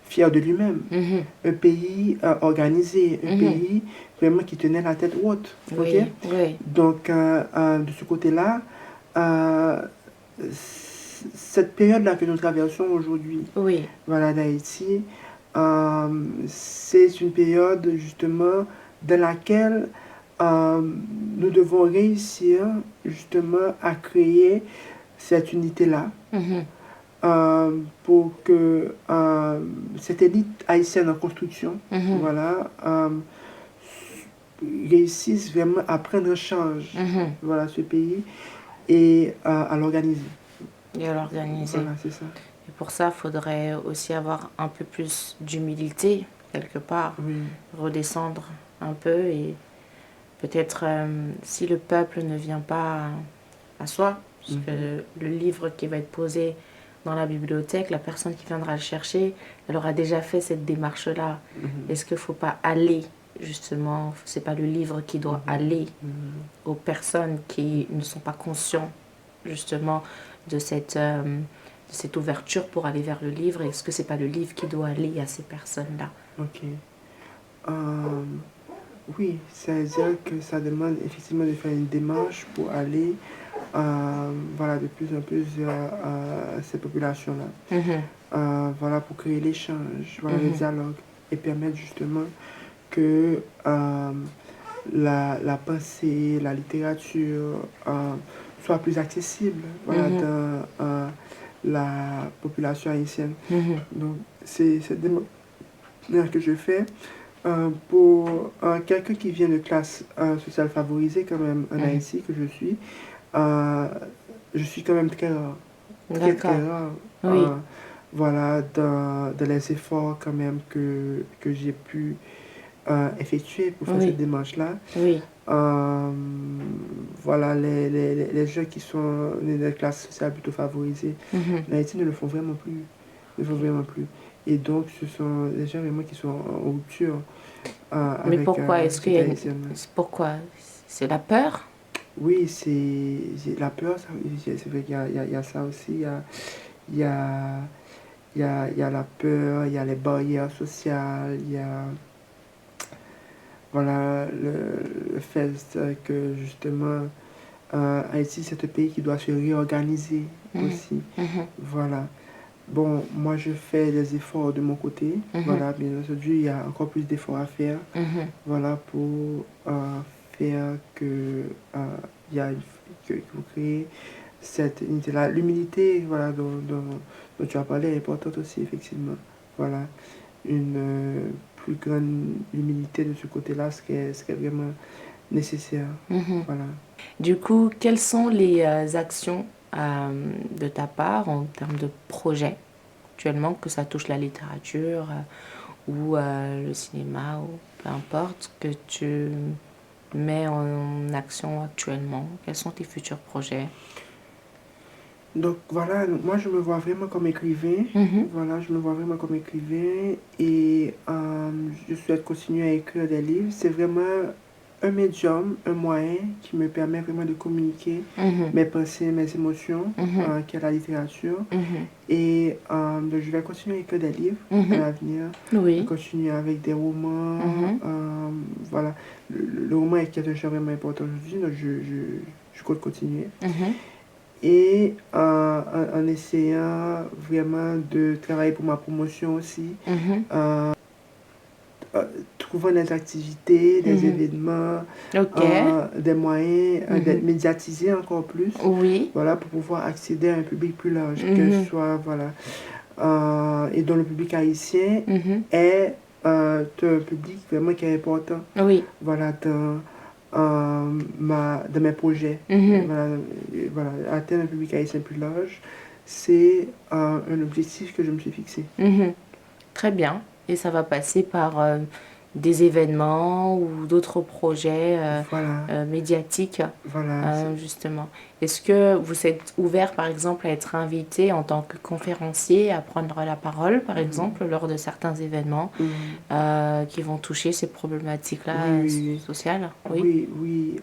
fier de lui-même, Mhm. un pays organisé, un Mhm. pays vraiment qui tenait la tête haute, ok? Oui, oui, Donc, de ce côté-là, euh, cette période-là que nous traversons aujourd'hui, oui. voilà, d'Haïti, c'est une période justement dans laquelle euh, nous devons réussir justement à créer cette unité-là Mhm. pour que cette élite haïtienne en construction, Mhm. voilà, réussisse vraiment à prendre en charge, Mhm. voilà, ce pays et à l'organiser. Et à l'organiser. Voilà, c'est ça. Et pour ça, il faudrait aussi avoir un peu plus d'humilité, quelque part, Oui. redescendre un peu et peut-être si le peuple ne vient pas à soi, parce que le livre qui va être posé dans la bibliothèque, la personne qui viendra le chercher, elle aura déjà fait cette démarche-là. Est-ce qu'il ne faut pas aller, justement, c'est pas le livre qui doit aller aux personnes qui ne sont pas conscients, justement, de cette ouverture pour aller vers le livre. Est-ce que c'est pas le livre qui doit aller à ces personnes-là? Ok. Euh, oui, c'est-à-dire que ça demande effectivement de faire une démarche pour aller voilà, de plus en plus à ces populations-là. Mhm. Voilà, pour créer l'échange, voilà, le Mhm. dialogue et permettre justement que la pensée, la littérature soit plus accessible, voilà, Mhm. dans la population haïtienne. Mhm. Donc, c'est cette démarche que je fais pour quelqu'un qui vient de classe sociale favorisée quand même en Mhm. Haïti que euh, je suis quand même très rare, très très D'accord. rare. Oui. Voilà, dans les efforts quand même que j'ai pu effectuer pour faire cette Oui. démarche-là. Oui. Euh, voilà, les gens qui sont nés de classe sociale plutôt favorisée, Mhm. en Haïti ne le font vraiment plus. Ne le font vraiment plus. Et donc, ce sont des gens vraiment qui sont en rupture Mais avec pourquoi? la Est-ce qu'il y société a haïtienne. Pourquoi? C'est la peur? Oui, c'est la peur, c'est vrai qu'il y a ça aussi. Il y a, il y a la peur, il y a les barrières sociales, il y a voilà, le fait que justement Haïti, c'est un pays qui doit se réorganiser Mhm. aussi. Mhm. Voilà. Bon, moi je fais des efforts de mon côté. Mhm. Voilà, bien entendu, il y a encore plus d'efforts à faire. Mhm. Voilà, pour faire que, il y a que vous créez cette unité-là. L'humilité, voilà, dont tu as parlé est importante aussi, effectivement. Voilà, une plus grande humilité de ce côté-là, ce qui est vraiment nécessaire. Mhm. Voilà. Du coup, quelles sont les actions de ta part en termes de projet actuellement, que ça touche la littérature ou le cinéma ou peu importe, que tu mets en action actuellement? Quels sont tes futurs projets? Donc voilà, donc moi je me vois vraiment comme écrivain. Mhm. Voilà, je me vois vraiment comme écrivain et je souhaite continuer à écrire des livres. C'est vraiment un médium, un moyen qui me permet vraiment de communiquer Mhm. mes pensées, mes émotions, Mhm. qui est la littérature. Mhm. Et donc je vais continuer à écrire des livres à Mhm. l'avenir. Je vais Oui. continuer avec des romans. Mhm. Voilà, le roman est un genre vraiment important aujourd'hui, donc je compte continuer Mhm. et en essayant vraiment de travailler pour ma promotion aussi, Mhm. euh, trouvant des activités, des Mhm. événements, Ok. des moyens d'être Mhm. médiatisé encore plus, Oui. voilà, pour pouvoir accéder à un public plus large, que ce Mhm. soit, voilà, et dont le public haïtien Mhm. est un public vraiment qui est important, Oui. voilà, dans mes projets. Mhm. Voilà, voilà, atteindre un public haïtien plus large, c'est un objectif que je me suis fixé. Mhm. Très bien. Et ça va passer par des événements ou d'autres projets Voilà, médiatiques, voilà. justement. Est-ce que vous êtes ouvert, par exemple, à être invité en tant que conférencier, à prendre la parole, par exemple, lors de certains événements Mhm. qui vont toucher ces problématiques-là Oui, oui, sociales? Oui. oui, oui,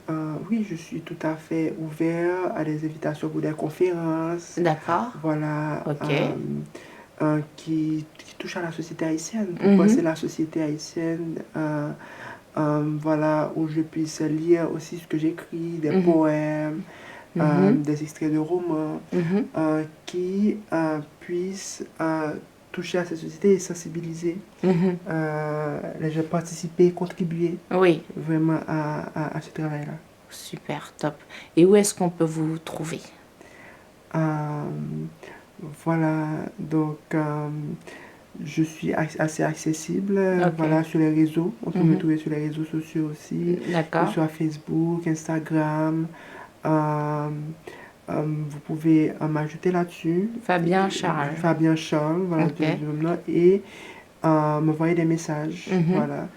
oui, je suis tout à fait ouvert à des invitations pour des conférences, D'accord. voilà, Ok. qui touchent à la société haïtienne, pour penser Mhm. la société haïtienne, voilà, où je puisse lire aussi ce que j'écris, des Mhm. poèmes, Mhm. des extraits de romans, Mhm. qui puissent toucher à cette société et sensibiliser. Mhm. Les gens participer, contribuer Oui. vraiment à ce travail-là. Super, top. Et où est-ce qu'on peut vous trouver? Euh, voilà, donc je suis assez accessible, Ok. voilà, sur les réseaux. On peut me Mhm. trouver sur les réseaux sociaux aussi, que ce D'accord. soit Facebook, Instagram. euh, vous pouvez m'ajouter là-dessus. Fabien Charles. Fabien Charles, voilà, Ok. du même nom, et m'envoyer des messages, Mhm. voilà.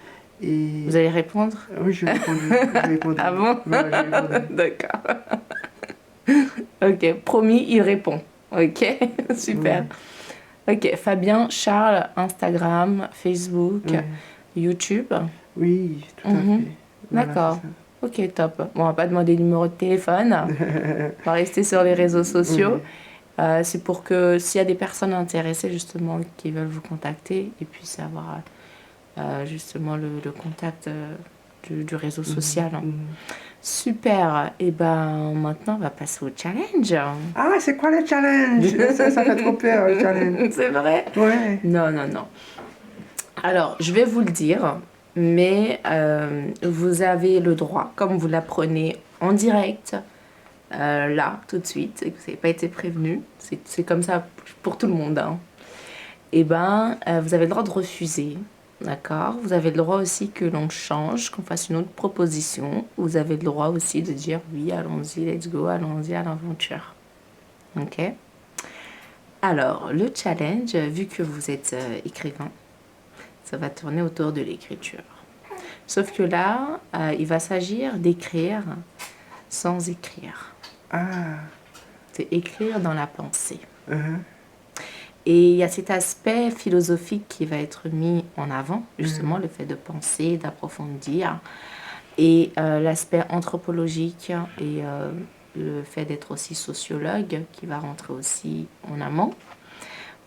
Et Vous allez répondre? oui, je répondrai, Ah bon? voilà, je répondrai. D'accord. Ok, promis, il répond. Ok, Oui, super. Ok, Fabien Charles, Instagram, Facebook, oui, YouTube. oui, tout à Mhm. fait. Voilà, c'est D'accord. ça. Ok, top. Bon, on va pas demander le numéro de téléphone. On va rester sur les réseaux sociaux. Oui, C'est pour que s'il y a des personnes intéressées justement qui veulent vous contacter, ils puissent avoir justement le contact du réseau mhm, social. mhm. Super. Et ben maintenant on va passer au challenge. Ah, c'est quoi le challenge? Ça fait trop peur, le challenge. C'est vrai? Ouais. Non, non, non. Alors, je vais vous le dire, mais vous avez le droit, comme vous l'apprenez en direct, là, tout de suite, et que vous n'avez pas été prévenu, c'est comme ça pour tout le monde, hein. Et ben, vous avez le droit de refuser, d'accord? Vous avez le droit aussi que l'on change, qu'on fasse une autre proposition. Vous avez le droit aussi de dire oui, allons-y, let's go, allons-y à l'aventure. Ok? Alors, le challenge, vu que vous êtes écrivain, ça va tourner autour de l'écriture. Sauf que là, il va s'agir d'écrire sans écrire. Ah, C'est écrire dans la pensée. uh-huh, Et il y a cet aspect philosophique qui va être mis en avant, justement, mhm, le fait de penser, d'approfondir, et l'aspect anthropologique et le fait d'être aussi sociologue qui va rentrer aussi en amont.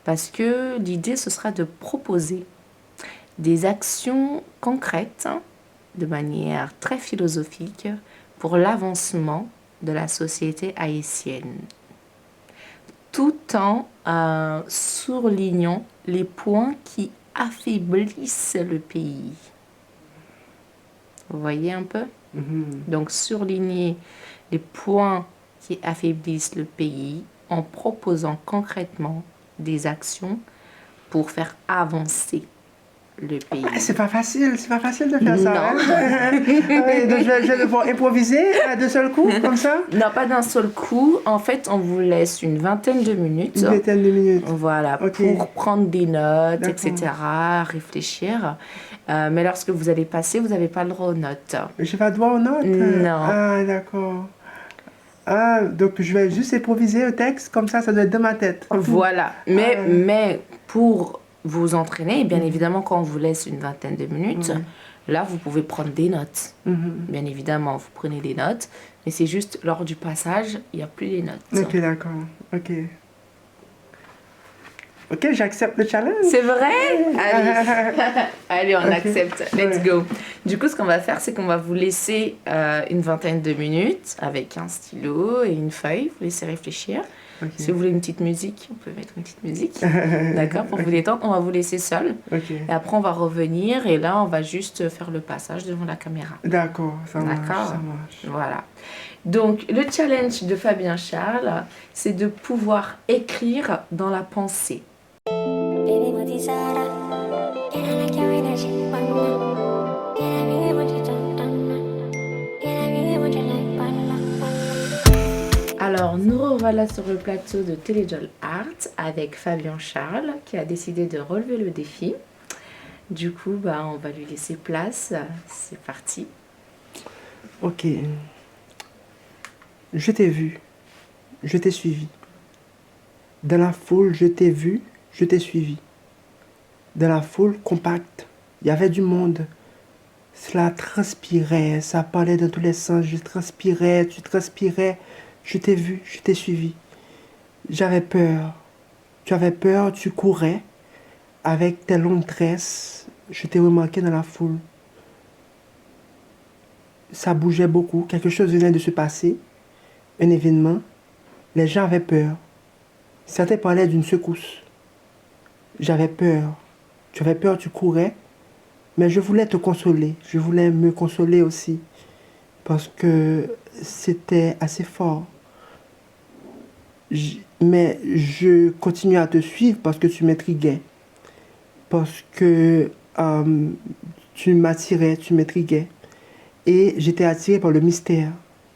Parce que l'idée, ce sera de proposer des actions concrètes de manière très philosophique pour l'avancement de la société haïtienne, tout en surlignant les points qui affaiblissent le pays. Vous voyez un peu? mhm. Donc surligner les points qui affaiblissent le pays en proposant concrètement des actions pour faire avancer le Ah, pays. c'est pas facile de faire ça, Non. hein? Oui, donc je vais devoir improviser d'un seul coup, comme ça? Non, pas d'un seul coup. En fait, on vous laisse une vingtaine de minutes. Une vingtaine de minutes. Voilà, Ok, pour prendre des notes, d'accord. etc., réfléchir. Mais lorsque vous allez passer, vous n'avez pas le droit aux notes. Je vais devoir aux notes. Non. Ah, d'accord. Ah, donc je vais juste improviser le texte, comme ça doit être dans ma tête. C'est tout. Voilà. Ah, Mais pour vous entraîner, bien mhm, évidemment, quand on vous laisse une vingtaine de minutes, ouais, là, vous pouvez prendre des notes. mhm. Bien évidemment, vous prenez des notes, mais c'est juste lors du passage, il n'y a plus les notes. Ok, d'accord. Ok. Ok, j'accepte le challenge. C'est vrai? Allez. Allez, on Ok, accepte. Let's ouais. go. Du coup, ce qu'on va faire, c'est qu'on va vous laisser une vingtaine de minutes avec un stylo et une feuille. Vous laissez réfléchir. Ok. Si vous voulez une petite musique, on peut mettre une petite musique. D'accord? Pour vous détendre, on va vous laisser seul. Ok. Et après, on va revenir et là, on va juste faire le passage devant la caméra. D'accord, ça marche, D'accord? ça marche. Voilà. Donc, le challenge de Fabien Charles, c'est de pouvoir écrire dans la pensée. Alors, nous revoilà sur le plateau de Téléjol Art avec Fabien Charles qui a décidé de relever le défi. Du coup, bah, on va lui laisser place. C'est parti. Ok. Je t'ai vu, je t'ai suivi. Dans la foule, je t'ai vu, je t'ai suivi. Dans la foule compacte, il y avait du monde. Cela transpirait, ça parlait dans tous les sens. Je transpirais, tu transpirais. Je t'ai vu, je t'ai suivi. J'avais peur. Tu avais peur, tu courais. Avec tes longues tresses, je t'ai remarqué dans la foule. Ça bougeait beaucoup, quelque chose venait de se passer, un événement. Les gens avaient peur. Certains parlaient d'une secousse. J'avais peur. Tu avais peur, tu courais. Mais je voulais te consoler. Je voulais me consoler aussi. Parce que c'était assez fort. Mais je continue à te suivre parce que tu m'intriguais. Parce que tu m'attirais, tu m'intriguais. Et j'étais attiré par le mystère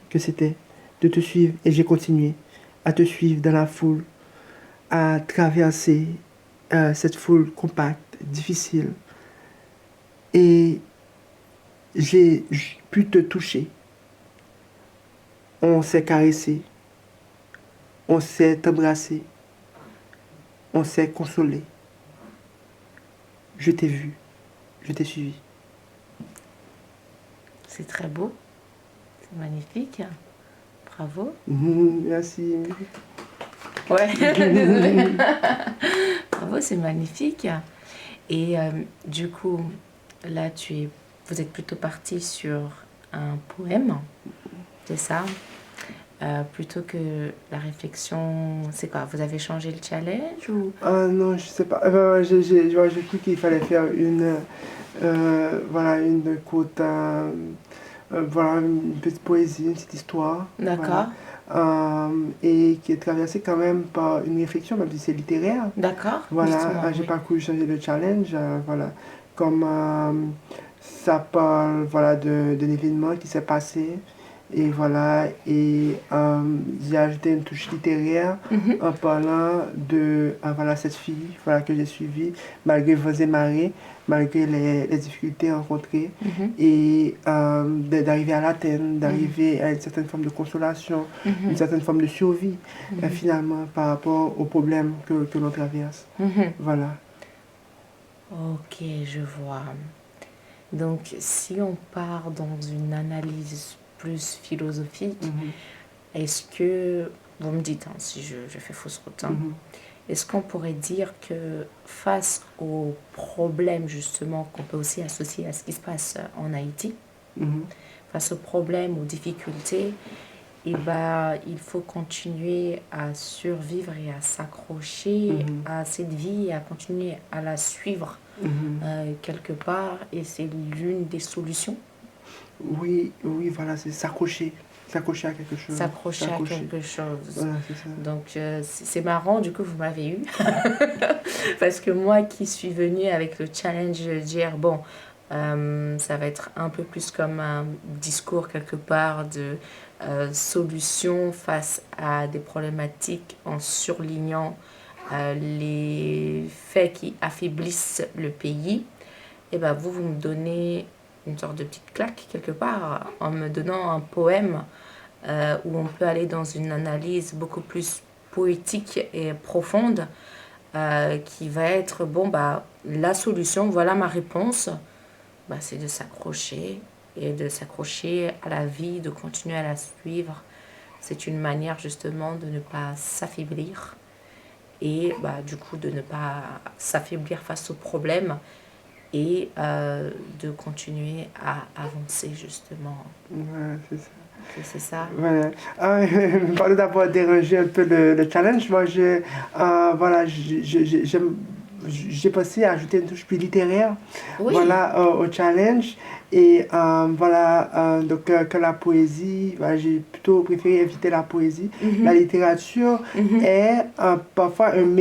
que c'était de te suivre. Et j'ai continué à te suivre dans la foule, à traverser cette foule compacte, difficile. Et j'ai pu te toucher. On s'est caressé. On s'est embrassé. On s'est consolé. Je t'ai vu. Je t'ai suivi. C'est très beau. C'est magnifique. Bravo. Merci. Ouais, désolée. Bravo, c'est magnifique. Et du coup, là, vous êtes plutôt parti sur un poème, c'est ça? Plutôt que la réflexion, c'est quoi? Vous avez changé le challenge ou... Ah non, je sais pas. J'ai cru qu'il fallait faire voilà, une courte, voilà, une petite poésie, une petite histoire. D'accord, Voilà. Et qui est traversée quand même par une réflexion, même si c'est littéraire. d'accord, Voilà, dites-moi, j'ai oui. pas voulu changer le challenge. Voilà, comme ça parle voilà, d'un événement qui s'est passé. Et voilà, et j'ai ajouté une touche littéraire Mhm, en parlant de voilà, cette fille voilà, que j'ai suivie, malgré vents et marées, malgré les difficultés rencontrées, mhm, et d'arriver à l'atteindre, mhm, d'arriver à une certaine forme de consolation, une mhm, certaine forme de survie, mhm, finalement, par rapport aux problèmes que l'on traverse. mhm. Voilà. Ok, je vois. Donc, si on part dans une analyse plus philosophique, Mhm, est-ce que, vous me dites hein, si je fais fausse route, hein, mhm, est-ce qu'on pourrait dire que face aux problèmes justement qu'on peut aussi associer à ce qui se passe en Haïti, mhm, face aux problèmes, aux difficultés, et bah, il faut continuer à survivre et à s'accrocher mhm, à cette vie, et à continuer à la suivre mhm. quelque part, et c'est l'une des solutions. Oui, oui, voilà, c'est s'accrocher. S'accrocher à quelque chose. S'accrocher à S'accrocher. quelque chose. Voilà, c'est ça. Donc c'est marrant, du coup vous m'avez eu. Parce que moi qui suis venue avec le challenge d'hier, bon, ça va être un peu plus comme un discours quelque part de solution face à des problématiques en surlignant les faits qui affaiblissent le pays. Et ben vous me donnez une sorte de petite claque quelque part en me donnant un poème où on peut aller dans une analyse beaucoup plus poétique et profonde qui va être, bon, bah, la solution, voilà ma réponse, bah, c'est de s'accrocher et de s'accrocher à la vie, de continuer à la suivre. C'est une manière justement de ne pas s'affaiblir et bah, du coup de ne pas s'affaiblir face aux problèmes et de continuer à avancer justement. Voilà, c'est ça. C'est ça. Voilà. Pardon d'avoir dérangé un peu le challenge. Moi, voilà, j'ai pensé à ajouter une touche plus littéraire Oui. voilà, au challenge. Et voilà, donc que la poésie, voilà, j'ai plutôt préféré éviter la poésie. La Mhm. littérature Mhm. est parfois une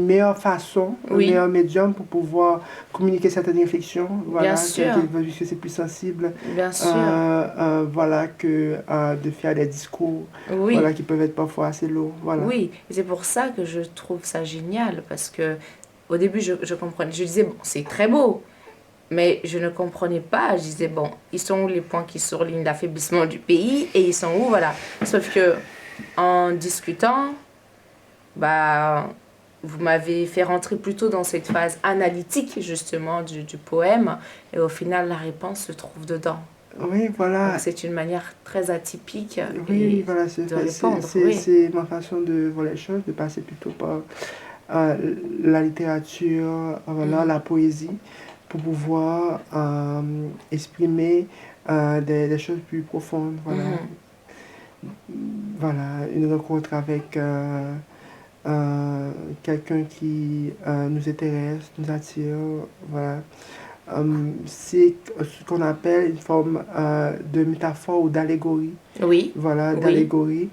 meilleure façon, un Oui, meilleur médium pour pouvoir communiquer certaines réflexions, bien voilà, sûr, puisque c'est plus sensible, bien sûr. voilà, que de faire des discours, Oui, voilà, qui peuvent être parfois assez lourds, voilà. oui. Et c'est pour ça que je trouve ça génial parce que au début je comprenais, je disais bon c'est très beau, Mais je ne comprenais pas. Je disais, bon, ils sont où les points qui surlignent l'affaiblissement du pays et ils sont où, voilà. Sauf que en discutant, bah, vous m'avez fait rentrer plutôt dans cette phase analytique, justement, du poème. Et au final, la réponse se trouve dedans. Oui, Donc, voilà. c'est une manière très atypique Oui, voilà, de répondre. Oui. c'est ma façon de voir les choses, de passer plutôt par la littérature, voilà, la poésie, pour pouvoir exprimer des choses plus profondes. Voilà. Voilà, une rencontre avec quelqu'un qui nous intéresse, nous attire. Voilà. C'est ce qu'on appelle une forme de métaphore ou d'allégorie. Oui. Voilà, Oui. d'allégorie,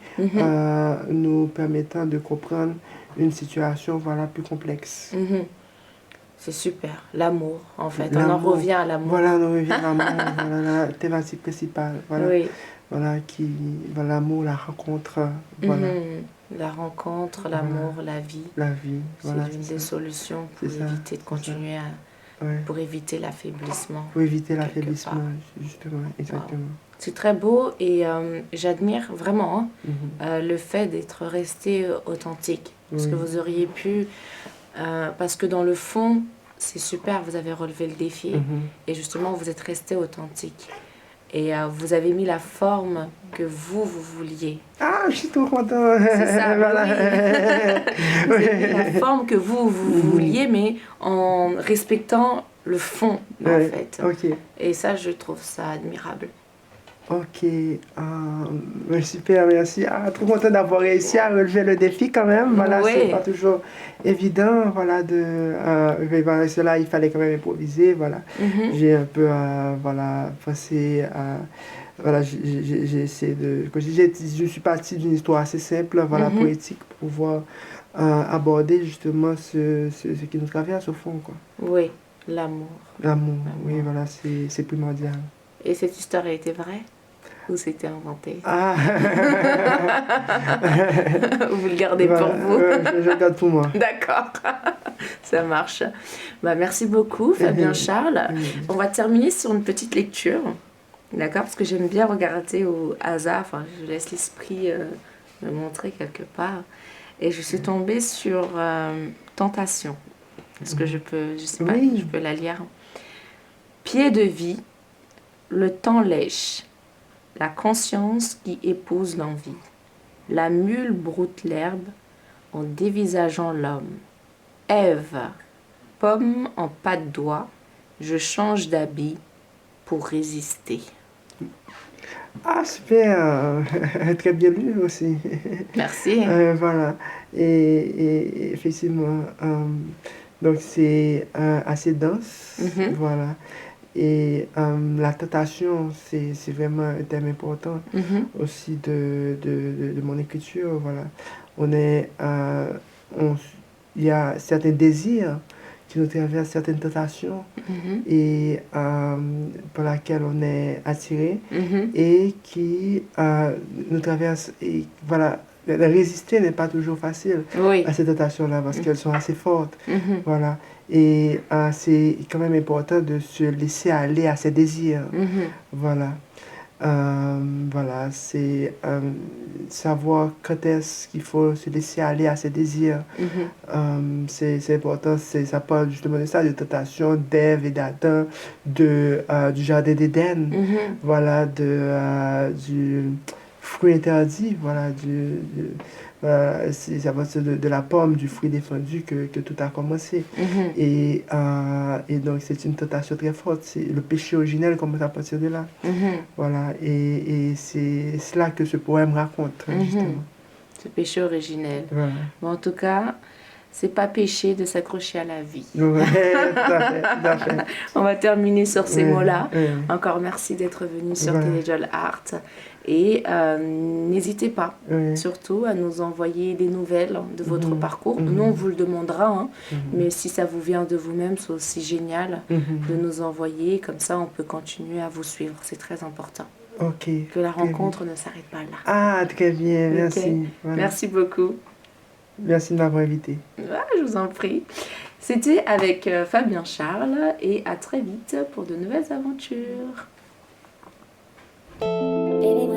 nous permettant de comprendre une situation, voilà, plus complexe. C'est super. L'amour, en fait. On en L'amour. revient à l'amour. Voilà, on en revient à l'amour, voilà, la thématique principale. Voilà, Oui. voilà, voilà, l'amour, la rencontre, voilà. La rencontre, l'amour, la vie. La vie, voilà. C'est l'une des solutions pour C'est ça, éviter de continuer à... Ouais. Pour éviter l'affaiblissement. Pour éviter l'affaiblissement, justement, exactement. Wow. C'est très beau et j'admire vraiment le fait d'être resté authentique. Parce que vous auriez pu... parce que dans le fond, c'est super, vous avez relevé le défi. Et justement, vous êtes resté authentique. Et vous avez mis la forme que vous vouliez. Ah, je suis trop content. C'est ça, voilà. Oui. Vous avez mis la forme que vous vouliez, mais en respectant le fond, en fait. Ok. Et ça, je trouve ça admirable. Ok, super, merci. Trop content d'avoir réussi à relever le défi quand même. Voilà, Oui. c'est pas toujours évident. Voilà, voilà, cela, il fallait quand même improviser. Voilà, j'ai un peu, voilà, pensé à. Voilà, j'ai essayé de. Je suis partie d'une histoire assez simple, voilà, poétique, pour pouvoir aborder justement ce qui nous traverse au fond, quoi. Oui, l'amour. L'amour, oui, voilà, c'est primordial. Et cette histoire a été vraie? Ou c'était inventé? Ah. Vous le gardez pour vous? Je le garde pour moi. D'accord, ça marche. Bah, merci beaucoup, Fabien Charles. On va terminer sur une petite lecture, d'accord? Parce que j'aime bien regarder au hasard, enfin, je laisse l'esprit me montrer quelque part. Et je suis tombée sur Tentation. Est-ce que je sais pas, je peux la lire? Pied de vie, le temps lèche. La conscience qui épouse l'envie. La mule broute l'herbe en dévisageant l'homme. Ève, pomme en pas de doigt, je change d'habit pour résister. Ah, super. Très bien lu aussi. Merci. Voilà. Et effectivement, donc c'est assez dense. Voilà. Et la tentation, c'est vraiment un thème important aussi de mon écriture. Voilà. Il y a certains désirs qui nous traversent, certaines tentations et pour laquelle on est attiré et qui nous traversent. Et voilà, résister n'est pas toujours facile à ces tentations-là parce qu'elles sont assez fortes. Voilà. Et c'est quand même important de se laisser aller à ses désirs. Voilà. Voilà, c'est savoir quand est-ce qu'il faut se laisser aller à ses désirs. C'est important, ça parle justement de ça, de tentation d'Ève et d'Adam, du jardin d'Éden, voilà, du fruit interdit, voilà, c'est à partir de la pomme, du fruit défendu que tout a commencé. Et donc c'est une tentation très forte. Le péché originel commence à partir de là. Voilà. Et c'est cela que ce poème raconte, justement. Ce péché originel. Voilà. Bon, en tout cas, c'est pas péché de s'accrocher à la vie. Ouais, tout à fait. On va terminer sur ces mots-là. Encore merci d'être venu sur Téléjol Art. Et n'hésitez pas, surtout, à nous envoyer des nouvelles de votre parcours. Nous, on vous le demandera, mais si ça vous vient de vous-même, c'est aussi génial de nous envoyer. Comme ça, on peut continuer à vous suivre. C'est très important. Que la rencontre ne s'arrête pas là. Ah, très bien, merci. Voilà. Merci beaucoup. Merci de m'avoir invité. Ah, je vous en prie. C'était avec Fabien Charles et à très vite pour de nouvelles aventures. Baby,